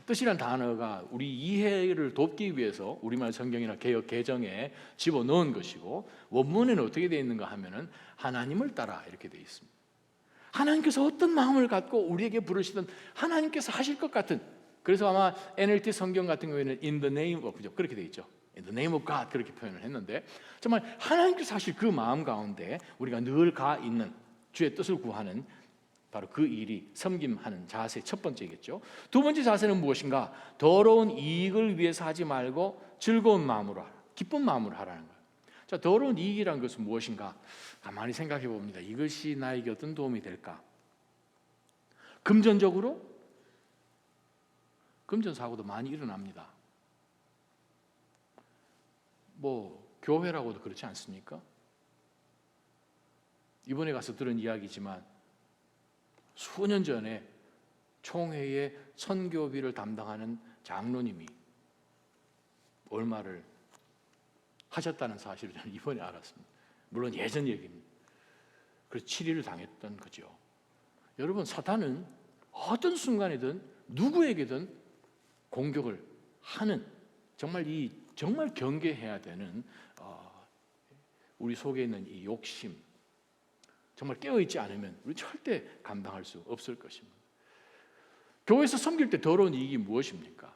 뜻이란 단어가 우리 이해를 돕기 위해서 우리말 성경이나 개역 개정에 집어넣은 것이고 원문에는 어떻게 되어 있는가 하면은 하나님을 따라 이렇게 되어 있습니다. 하나님께서 어떤 마음을 갖고 우리에게 부르시든 하나님께서 하실 것 같은, 그래서 아마 NLT 성경 같은 경우에는 in the name of, 그죠? 그렇게 되어 있죠. In the name of God 그렇게 표현을 했는데 정말 하나님께서 하실 그 마음 가운데 우리가 늘 가 있는 주의 뜻을 구하는 바로 그 일이 섬김하는 자세 첫 번째겠죠. 두 번째 자세는 무엇인가? 더러운 이익을 위해서 하지 말고 즐거운 마음으로 하라. 기쁜 마음으로 하라는 거예요. 자, 더러운 이익이라는 것은 무엇인가? 가만히 생각해 봅니다. 이것이 나에게 어떤 도움이 될까? 금전적으로? 금전사고도 많이 일어납니다. 교회라고도 그렇지 않습니까? 이번에 가서 들은 이야기지만 수년 전에 총회의 선교비를 담당하는 장로님이 얼마를 하셨다는 사실을 저는 이번에 알았습니다. 물론 예전 얘기입니다. 그래서 치리를 당했던 거죠. 여러분, 사탄은 어떤 순간이든 누구에게든 공격을 하는, 정말 경계해야 되는 우리 속에 있는 이 욕심, 정말 깨어있지 않으면 우리 절대 감당할 수 없을 것입니다. 교회에서 섬길 때 더러운 이익이 무엇입니까?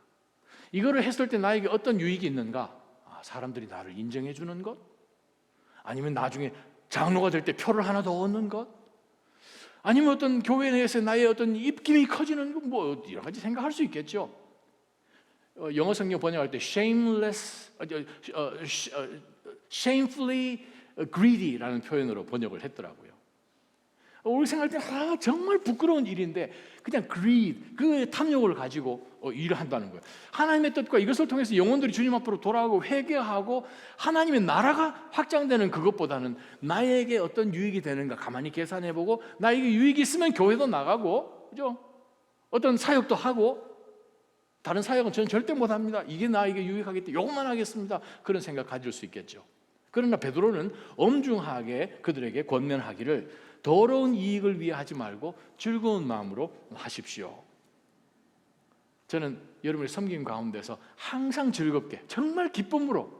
이거를 했을 때 나에게 어떤 유익이 있는가? 사람들이 나를 인정해 주는 것? 아니면 나중에 장로가 될 때 표를 하나 더 얻는 것? 아니면 어떤 교회 내에서 나의 어떤 입김이 커지는 것? 뭐 여러 가지 생각할 수 있겠죠. 영어 성경 번역할 때 shamefully greedy라는 표현으로 번역을 했더라고요. 우리 생각할 때 정말 부끄러운 일인데 그냥 greed, 그 탐욕을 가지고 일을 한다는 거예요. 하나님의 뜻과 이것을 통해서 영혼들이 주님 앞으로 돌아오고 회개하고 하나님의 나라가 확장되는 그것보다는 나에게 어떤 유익이 되는가 가만히 계산해보고, 나에게 유익이 있으면 교회도 나가고, 그죠? 어떤 사역도 하고, 다른 사역은 저는 절대 못합니다. 이게 나에게 유익하기 때문에 이것만 하겠습니다. 그런 생각 가질 수 있겠죠. 그러나 베드로는 엄중하게 그들에게 권면하기를 더러운 이익을 위해 하지 말고 즐거운 마음으로 하십시오. 저는 여러분의 섬김 가운데서 항상 즐겁게, 정말 기쁨으로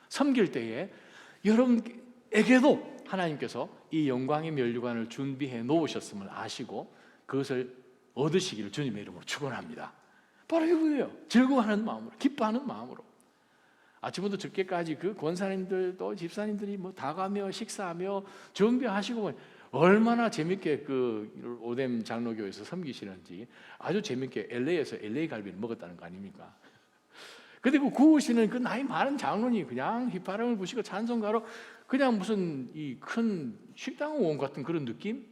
섬길 때에 여러분에게도 하나님께서 이 영광의 면류관을 준비해 놓으셨음을 아시고 그것을 얻으시기를 주님의 이름으로 축원합니다. 바로 이거예요. 즐거워하는 마음으로, 기뻐하는 마음으로. 아침부터 늦게까지 그 권사님들도 집사님들이 뭐 다 가며 식사하며 준비하시고 얼마나 재밌게 그 오뎀 장로교에서 섬기시는지 아주 재밌게 LA에서 LA 갈비를 먹었다는 거 아닙니까? 근데 그 구우시는 그 나이 많은 장로님 그냥 휘파람을 부시고 찬송가로 그냥 무슨 이 큰 식당 온 같은 그런 느낌?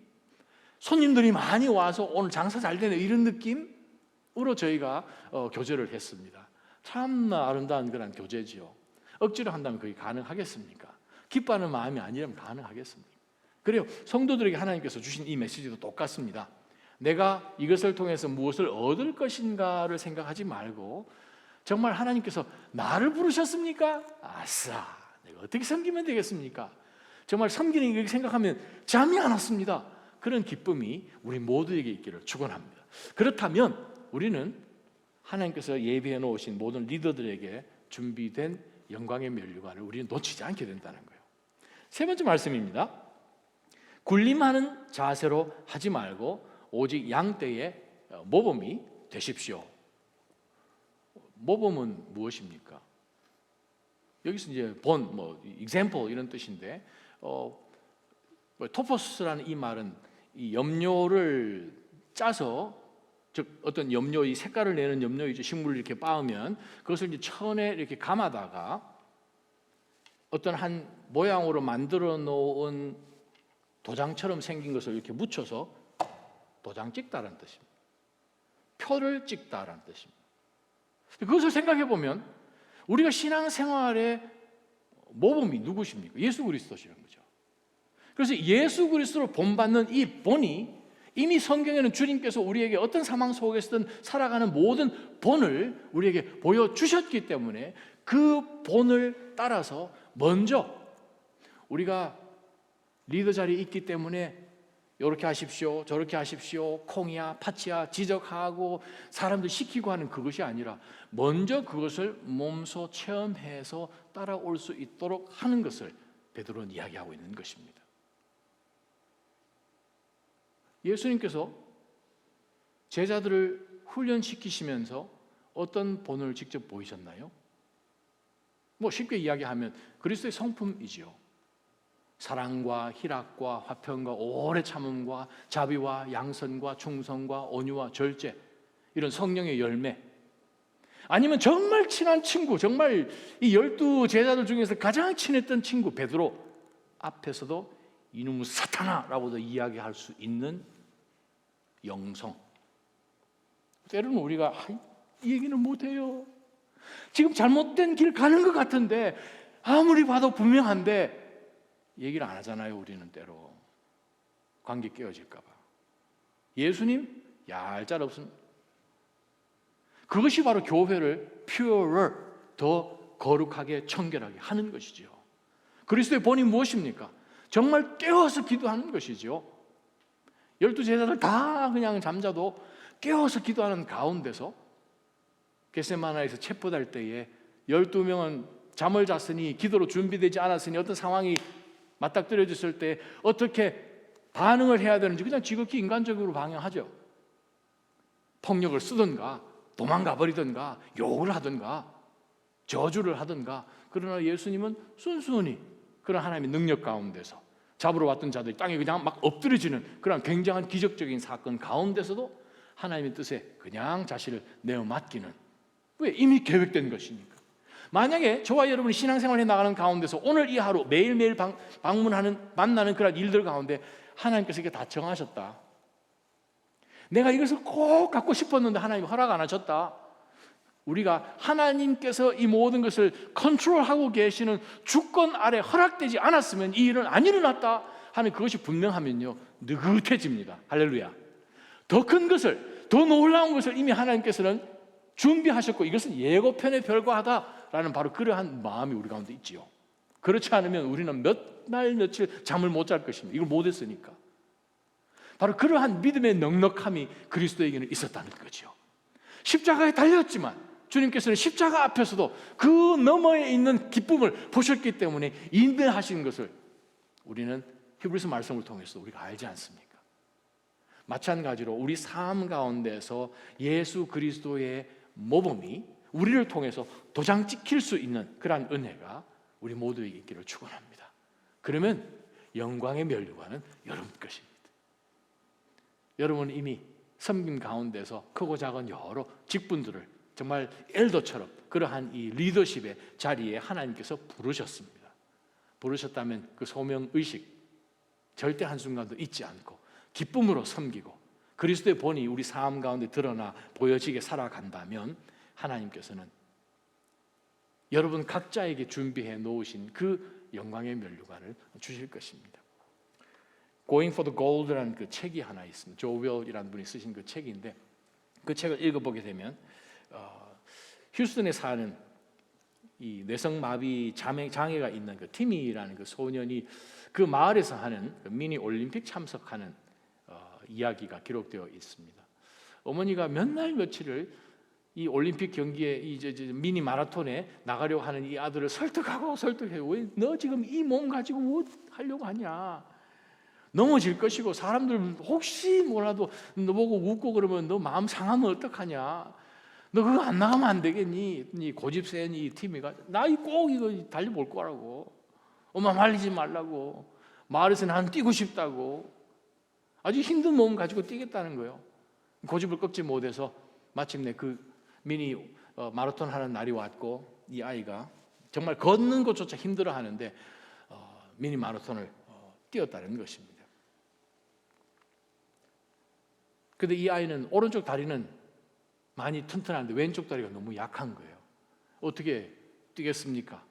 손님들이 많이 와서 오늘 장사 잘 되네 이런 느낌으로 저희가 교제를 했습니다. 참나 아름다운 그런 교제지요. 억지로 한다면 그게 가능하겠습니까? 기뻐하는 마음이 아니라면 가능하겠습니까? 그래요. 성도들에게 하나님께서 주신 이 메시지도 똑같습니다. 내가 이것을 통해서 무엇을 얻을 것인가를 생각하지 말고 정말 하나님께서 나를 부르셨습니까? 아싸, 내가 어떻게 섬기면 되겠습니까? 정말 섬기는 이렇게 생각하면 잠이 안 왔습니다. 그런 기쁨이 우리 모두에게 있기를 축원합니다. 그렇다면 우리는 하나님께서 예비해 놓으신 모든 리더들에게 준비된 영광의 면류관을 우리는 놓치지 않게 된다는 거예요. 세 번째 말씀입니다. 군림하는 자세로 하지 말고 오직 양떼의 모범이 되십시오. 모범은 무엇입니까? 여기서 이제 본, example 이런 뜻인데, 토포스라는 이 말은 이 염료를 짜서, 즉 어떤 염료, 이 색깔을 내는 염료이죠. 식물을 이렇게 빻으면 그것을 이제 천에 이렇게 감아다가 어떤 한 모양으로 만들어 놓은 도장처럼 생긴 것을 이렇게 묻혀서 도장 찍다라는 뜻입니다. 표를 찍다라는 뜻입니다. 그것을 생각해 보면 우리가 신앙생활의 모범이 누구십니까? 예수 그리스도시라는 거죠. 그래서 예수 그리스도를 본받는 이 본이 이미 성경에는 주님께서 우리에게 어떤 상황 속에서든 살아가는 모든 본을 우리에게 보여주셨기 때문에 그 본을 따라서 먼저 우리가 리더 자리에 있기 때문에 이렇게 하십시오, 저렇게 하십시오, 콩이야, 팥이야 지적하고 사람들 시키고 하는 그것이 아니라 먼저 그것을 몸소 체험해서 따라올 수 있도록 하는 것을 베드로는 이야기하고 있는 것입니다. 예수님께서 제자들을 훈련시키시면서 어떤 본을 직접 보이셨나요? 쉽게 이야기하면 그리스도의 성품이지요. 사랑과 희락과 화평과 오래 참음과 자비와 양선과 충성과 온유와 절제, 이런 성령의 열매. 아니면 정말 친한 친구, 정말 이 12 제자들 중에서 가장 친했던 친구 베드로 앞에서도 이놈의 사탄아라고도 이야기할 수 있는 영성. 때로는 우리가 이 얘기는 못해요. 지금 잘못된 길 가는 것 같은데 아무리 봐도 분명한데 얘기를 안 하잖아요. 우리는 때로 관계 깨어질까 봐. 예수님 얄짤 없습니다. 그것이 바로 교회를 purer, 더 거룩하게 청결하게 하는 것이지요. 그리스도의 본이 무엇입니까? 정말 깨어서 기도하는 것이지요. 12 제자들 다 그냥 잠자도 깨워서 기도하는 가운데서 겟세마나에서 체포될 때에 12명은 잠을 잤으니 기도로 준비되지 않았으니 어떤 상황이 맞닥뜨려졌을 때 어떻게 반응을 해야 되는지 그냥 지극히 인간적으로 방향하죠. 폭력을 쓰든가 도망가 버리든가 욕을 하든가 저주를 하든가. 그러나 예수님은 순순히 그런 하나님의 능력 가운데서 잡으러 왔던 자들이 땅에 그냥 막 엎드려지는 그런 굉장한 기적적인 사건 가운데서도 하나님의 뜻에 그냥 자신을 내어 맡기는, 왜? 이미 계획된 것이니까. 만약에 저와 여러분이 신앙생활에 나가는 가운데서 오늘 이 하루 매일매일 만나는 그런 일들 가운데 하나님께서 이게 다 정하셨다, 내가 이것을 꼭 갖고 싶었는데 하나님 허락 안 하셨다, 우리가 하나님께서 이 모든 것을 컨트롤하고 계시는 주권 아래 허락되지 않았으면 이 일은 안 일어났다 하는 그것이 분명하면요, 느긋해집니다. 할렐루야. 더 큰 것을, 더 놀라운 것을 이미 하나님께서는 준비하셨고 이것은 예고편에 불과하다라는 바로 그러한 마음이 우리 가운데 있지요. 그렇지 않으면 우리는 몇 날 며칠 잠을 못 잘 것입니다. 이걸 못했으니까. 바로 그러한 믿음의 넉넉함이 그리스도에게는 있었다는 거죠. 십자가에 달렸지만 주님께서는 십자가 앞에서도 그 너머에 있는 기쁨을 보셨기 때문에 인내하시는 것을 우리는 히브리서 말씀을 통해서 우리가 알지 않습니까? 마찬가지로 우리 삶 가운데서 예수 그리스도의 모범이 우리를 통해서 도장 찍힐 수 있는 그러한 은혜가 우리 모두에게 있기를 축원합니다. 그러면 영광의 면류관은 여러분 것입니다. 여러분은 이미 섬김 가운데서 크고 작은 여러 직분들을 정말 엘더처럼 그러한 이 리더십의 자리에 하나님께서 부르셨습니다. 부르셨다면 그 소명의식 절대 한순간도 잊지 않고 기쁨으로 섬기고 그리스도의 본이 우리 삶 가운데 드러나 보여지게 살아간다면 하나님께서는 여러분 각자에게 준비해 놓으신 그 영광의 면류관을 주실 것입니다. Going for the Gold라는 그 책이 하나 있습니다. 조웰이라는 분이 쓰신 그 책인데 그 책을 읽어보게 되면 휴스턴에 사는 이 뇌성마비 장애가 있는 그 티미라는 그 소년이 그 마을에서 하는 그 미니 올림픽 참석하는 이야기가 기록되어 있습니다. 어머니가 몇 날 며칠을 이 올림픽 경기에 이제 미니 마라톤에 나가려고 하는 이 아들을 설득해요. 왜 너 지금 이 몸 가지고 뭐 하려고 하냐? 넘어질 것이고 사람들 혹시 뭐라도 너 보고 웃고 그러면 너 마음 상하면 어떡하냐? 너 그거 안 나가면 안 되겠니? 이 고집 센 이 팀이가 나 꼭 이거 달려볼 거라고. 엄마 말리지 말라고. 마을에서 난 뛰고 싶다고. 아주 힘든 몸 가지고 뛰겠다는 거예요. 고집을 꺾지 못해서 마침내 그 미니 마라톤 하는 날이 왔고 이 아이가 정말 걷는 것조차 힘들어 하는데 미니 마라톤을 뛰었다는 것입니다. 그런데 이 아이는 오른쪽 다리는 많이 튼튼한데 왼쪽 다리가 너무 약한 거예요. 어떻게 뛰겠습니까?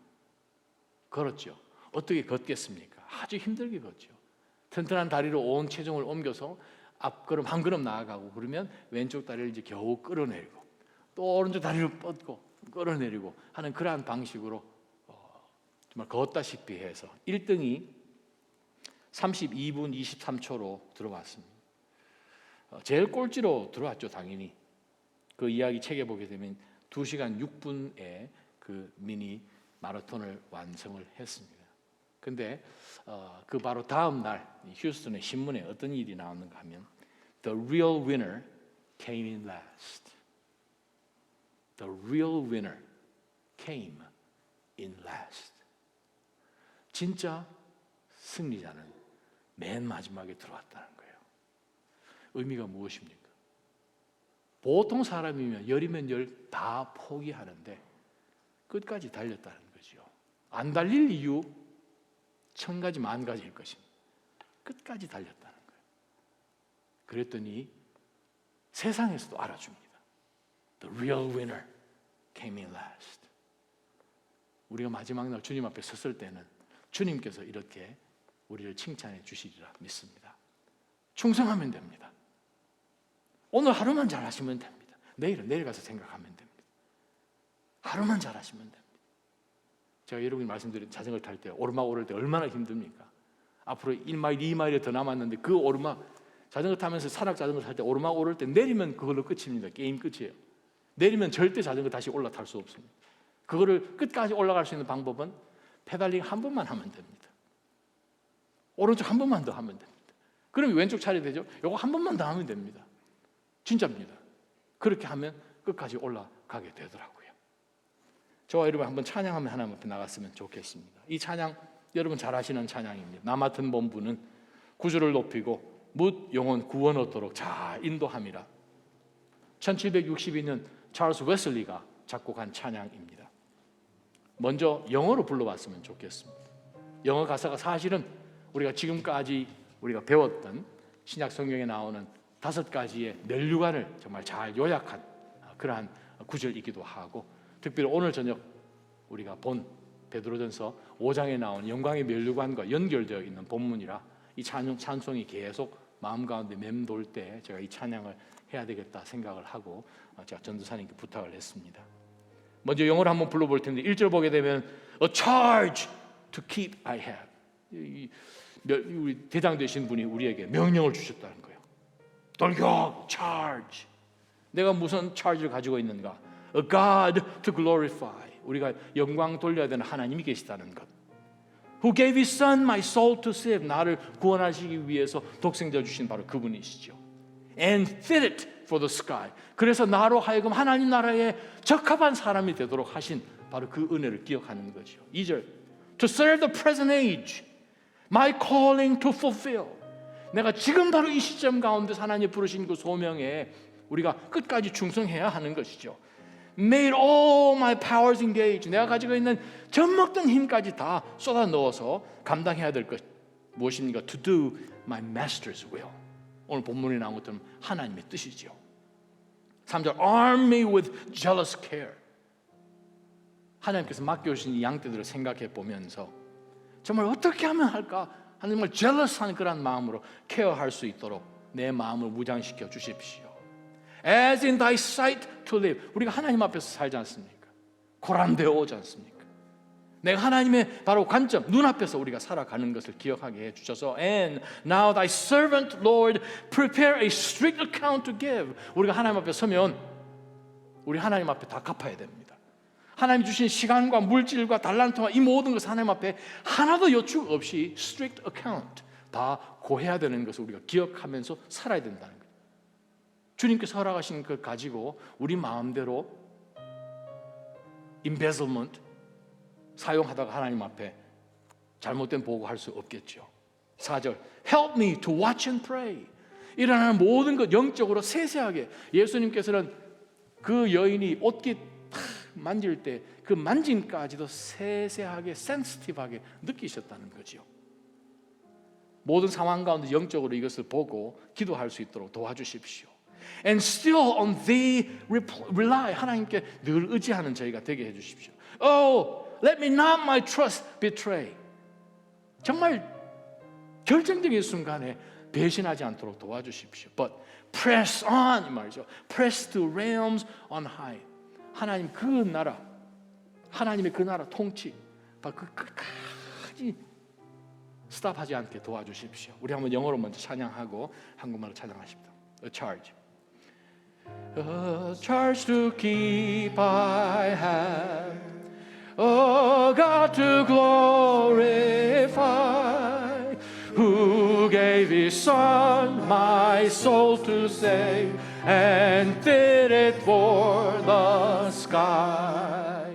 걸었죠. 어떻게 걷겠습니까? 아주 힘들게 걷죠. 튼튼한 다리로 온 체중을 옮겨서 앞걸음 한 걸음 나아가고 그러면 왼쪽 다리를 이제 겨우 끌어내리고 또 오른쪽 다리를 뻗고 끌어내리고 하는 그러한 방식으로 정말 걷다시피 해서 1등이 32분 23초로 들어왔습니다. 제일 꼴찌로 들어왔죠, 당연히. 그 이야기 책에 보게 되면 2시간 6분에 그 미니 마라톤을 완성을 했습니다. 근데 그 바로 다음 날 휴스턴의 신문에 어떤 일이 나왔는가 하면 The real winner came in last. The real winner came in last. 진짜 승리자는 맨 마지막에 들어왔다는 거예요. 의미가 무엇입니까? 보통 사람이면 열이면 열 다 포기하는데 끝까지 달렸다는 거죠. 안 달릴 이유 1000가지 만 가지일 것입니다. 끝까지 달렸다는 거예요. 그랬더니 세상에서도 알아줍니다. The real winner came in last. 우리가 마지막 날 주님 앞에 섰을 때는 주님께서 이렇게 우리를 칭찬해 주시리라 믿습니다. 충성하면 됩니다. 오늘 하루만 잘하시면 됩니다. 내일 가서 생각하면 됩니다. 하루만 잘하시면 됩니다. 제가 여러분이 말씀드린 자전거를 탈 때 오르막 오를 때 얼마나 힘듭니까? 앞으로 1마일, 2마일이 더 남았는데 그 오르막 자전거 타면서 산악 자전거 탈 때 오르막 오를 때 내리면 그걸로 끝입니다. 게임 끝이에요. 내리면 절대 자전거 다시 올라탈 수 없습니다. 그거를 끝까지 올라갈 수 있는 방법은 페달링 한 번만 하면 됩니다. 오른쪽 한 번만 더 하면 됩니다. 그럼 왼쪽 차례 되죠? 요거 한 번만 더 하면 됩니다. 진짜입니다. 그렇게 하면 끝까지 올라가게 되더라고요. 저와 여러분 한번 찬양하면 하나님 앞에 나갔으면 좋겠습니다. 이 찬양 여러분 잘 아시는 찬양입니다. 나 맡은 본부는 구주를 높이고 묻 영혼 구원 얻도록 잘 인도함이라. 1762년 찰스 웨슬리가 작곡한 찬양입니다. 먼저 영어로 불러봤으면 좋겠습니다. 영어 가사가 사실은 우리가 지금까지 우리가 배웠던 신약 성경에 나오는 5가지의 멸류관을 정말 잘 요약한 그러한 구절이기도 하고, 특별히 오늘 저녁 우리가 본 베드로전서 5장에 나온 영광의 멸류관과 연결되어 있는 본문이라 이 찬송이 계속 마음 가운데 맴돌 때 제가 이 찬양을 해야 되겠다 생각을 하고 제가 전도사님께 부탁을 했습니다. 먼저 영어로 한번 불러볼 텐데 1절 보게 되면 A charge to keep I have. 우리 대장 되신 분이 우리에게 명령을 주셨다는 거예요. 돌격, charge. 내가 무슨 charge를 가지고 있는가? A God to glorify. 우리가 영광 돌려야 되는 하나님이 계시다는 것. Who gave His Son my soul to save. 나를 구원하시기 위해서 독생자 주신 바로 그분이시죠. And fit it for the sky. 그래서 나로 하여금 하나님 나라에 적합한 사람이 되도록 하신 바로 그 은혜를 기억하는 거죠. 2절 To serve the present age. My calling to fulfill. 내가 지금 바로 이 시점 가운데 하나님 부르신 그 소명에 우리가 끝까지 충성해야 하는 것이죠. Made all my powers engage. 내가 가지고 있는 젖먹던 힘까지 다 쏟아 넣어서 감당해야 될 것 무엇입니까? To do my master's will. 오늘 본문에 나온 것처럼 하나님의 뜻이죠. 3절 Arm me with jealous care. 하나님께서 맡겨주신 이 양떼들을 생각해 보면서 정말 어떻게 하면 할까 하는 정말 jealous한 그런 마음으로 케어할 수 있도록 내 마음을 무장시켜 주십시오. As in thy sight to live. 우리가 하나님 앞에서 살지 않습니까? 고란되어 오지 않습니까? 내가 하나님의 바로 관점, 눈앞에서 우리가 살아가는 것을 기억하게 해주셔서 And now thy servant Lord prepare a strict account to give. 우리가 하나님 앞에 서면 우리 하나님 앞에 다 갚아야 됩니다. 하나님 주신 시간과 물질과 달란트와 이 모든 것을 하나님 앞에 하나도 여축 없이 strict account 다 고해야 되는 것을 우리가 기억하면서 살아야 된다는 거예요. 주님께서 허락하신 것 가지고 우리 마음대로 embezzlement 사용하다가 하나님 앞에 잘못된 보고할 수 없겠죠. 4절 Help me to watch and pray. 일어나는 모든 것 영적으로 세세하게 예수님께서는 그 여인이 옷깃 만질 때 그 만짐까지도 세세하게 센시티브하게 느끼셨다는 거죠. 모든 상황 가운데 영적으로 이것을 보고 기도할 수 있도록 도와주십시오. And still on thee rely. 하나님께 늘 의지하는 저희가 되게 해주십시오. Oh, let me not my trust betray. 정말 결정적인 순간에 배신하지 않도록 도와주십시오. But press on 이 말이죠. Press to realms on high. 하나님 그 나라, 하나님의 그 나라 통치, 그 끝까지 스탑하지 않게 도와주십시오. 우리 한번 영어로 먼저 찬양하고 한국말로 찬양하십니다. A charge. A charge to keep I have. Oh God to glorify. Who gave His Son my soul to save and fit it for the sky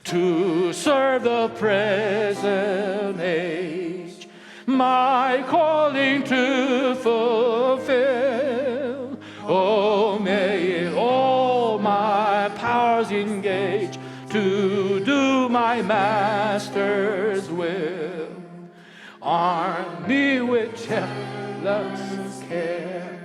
to serve the present age my calling to fulfill. Oh may all my powers engage to do my Master's will. Arm me with jealous care,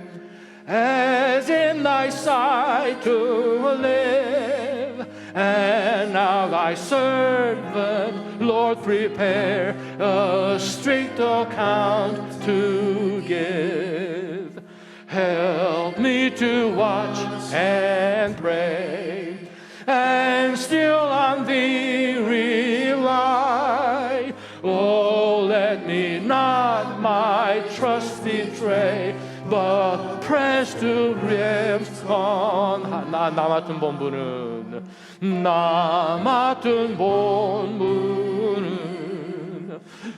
as in thy sight to live. And now thy servant, Lord, prepare a strict account to give. Help me to watch and pray, and still on thee rely. Oh, let me not my trust betray, but press to respond. 나 맡은 본분은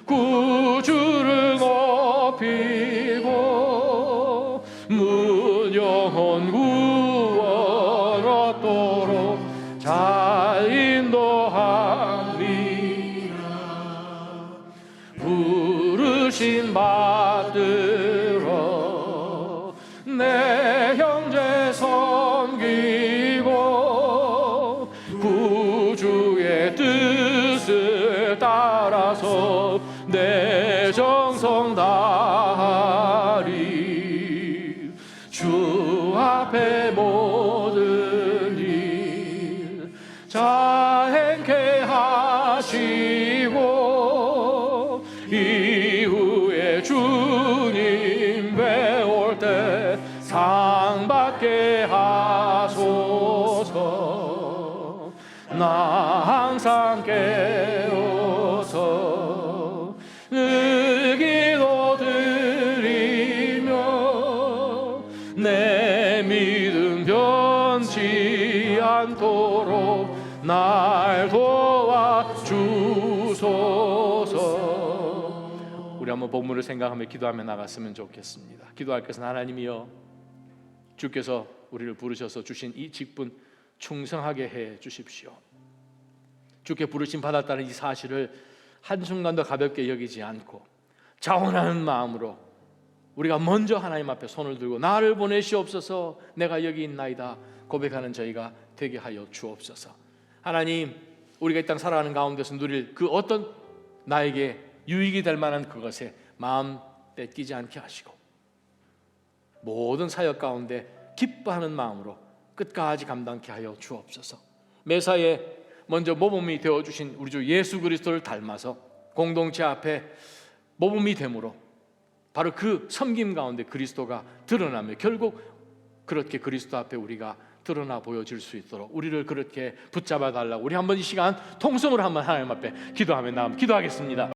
구주를 높이고 문영원 구원 얻도록 잘 인도합니다. 부르심 받들어 내 형제 섬기고 구주의 뜻을 따라서 내 정성 다하리. 주 앞에 모든 일 잘 행케 하시고 이후에 주님 배울 때 상 받게 하소서. 나 항상 깨어서 기도 드리며 내 믿음 변치 않도록 날 도와 주소서. 우리 한번 본문을 생각하며 기도하며 나갔으면 좋겠습니다. 기도할 것은 하나님이여, 주께서 우리를 부르셔서 주신 이 직분 충성하게 해 주십시오. 주께 부르심 받았다는 이 사실을 한순간도 가볍게 여기지 않고 자원하는 마음으로 우리가 먼저 하나님 앞에 손을 들고 나를 보내시옵소서, 내가 여기 있나이다 고백하는 저희가 되게 하여 주옵소서. 하나님, 우리가 이 땅 살아가는 가운데서 누릴 그 어떤 나에게 유익이 될 만한 그것에 마음 뺏기지 않게 하시고 모든 사역 가운데 기뻐하는 마음으로 끝까지 감당케 하여 주옵소서. 매사에 먼저 모범이 되어주신 우리 주 예수 그리스도를 닮아서 공동체 앞에 모범이 됨으로 바로 그 섬김 가운데 그리스도가 드러나며 결국 그렇게 그리스도 앞에 우리가 드러나 보여질 수 있도록 우리를 그렇게 붙잡아 달라고 우리 한번 이 시간 통성으로 한번 하나님 앞에 기도하며 기도하겠습니다.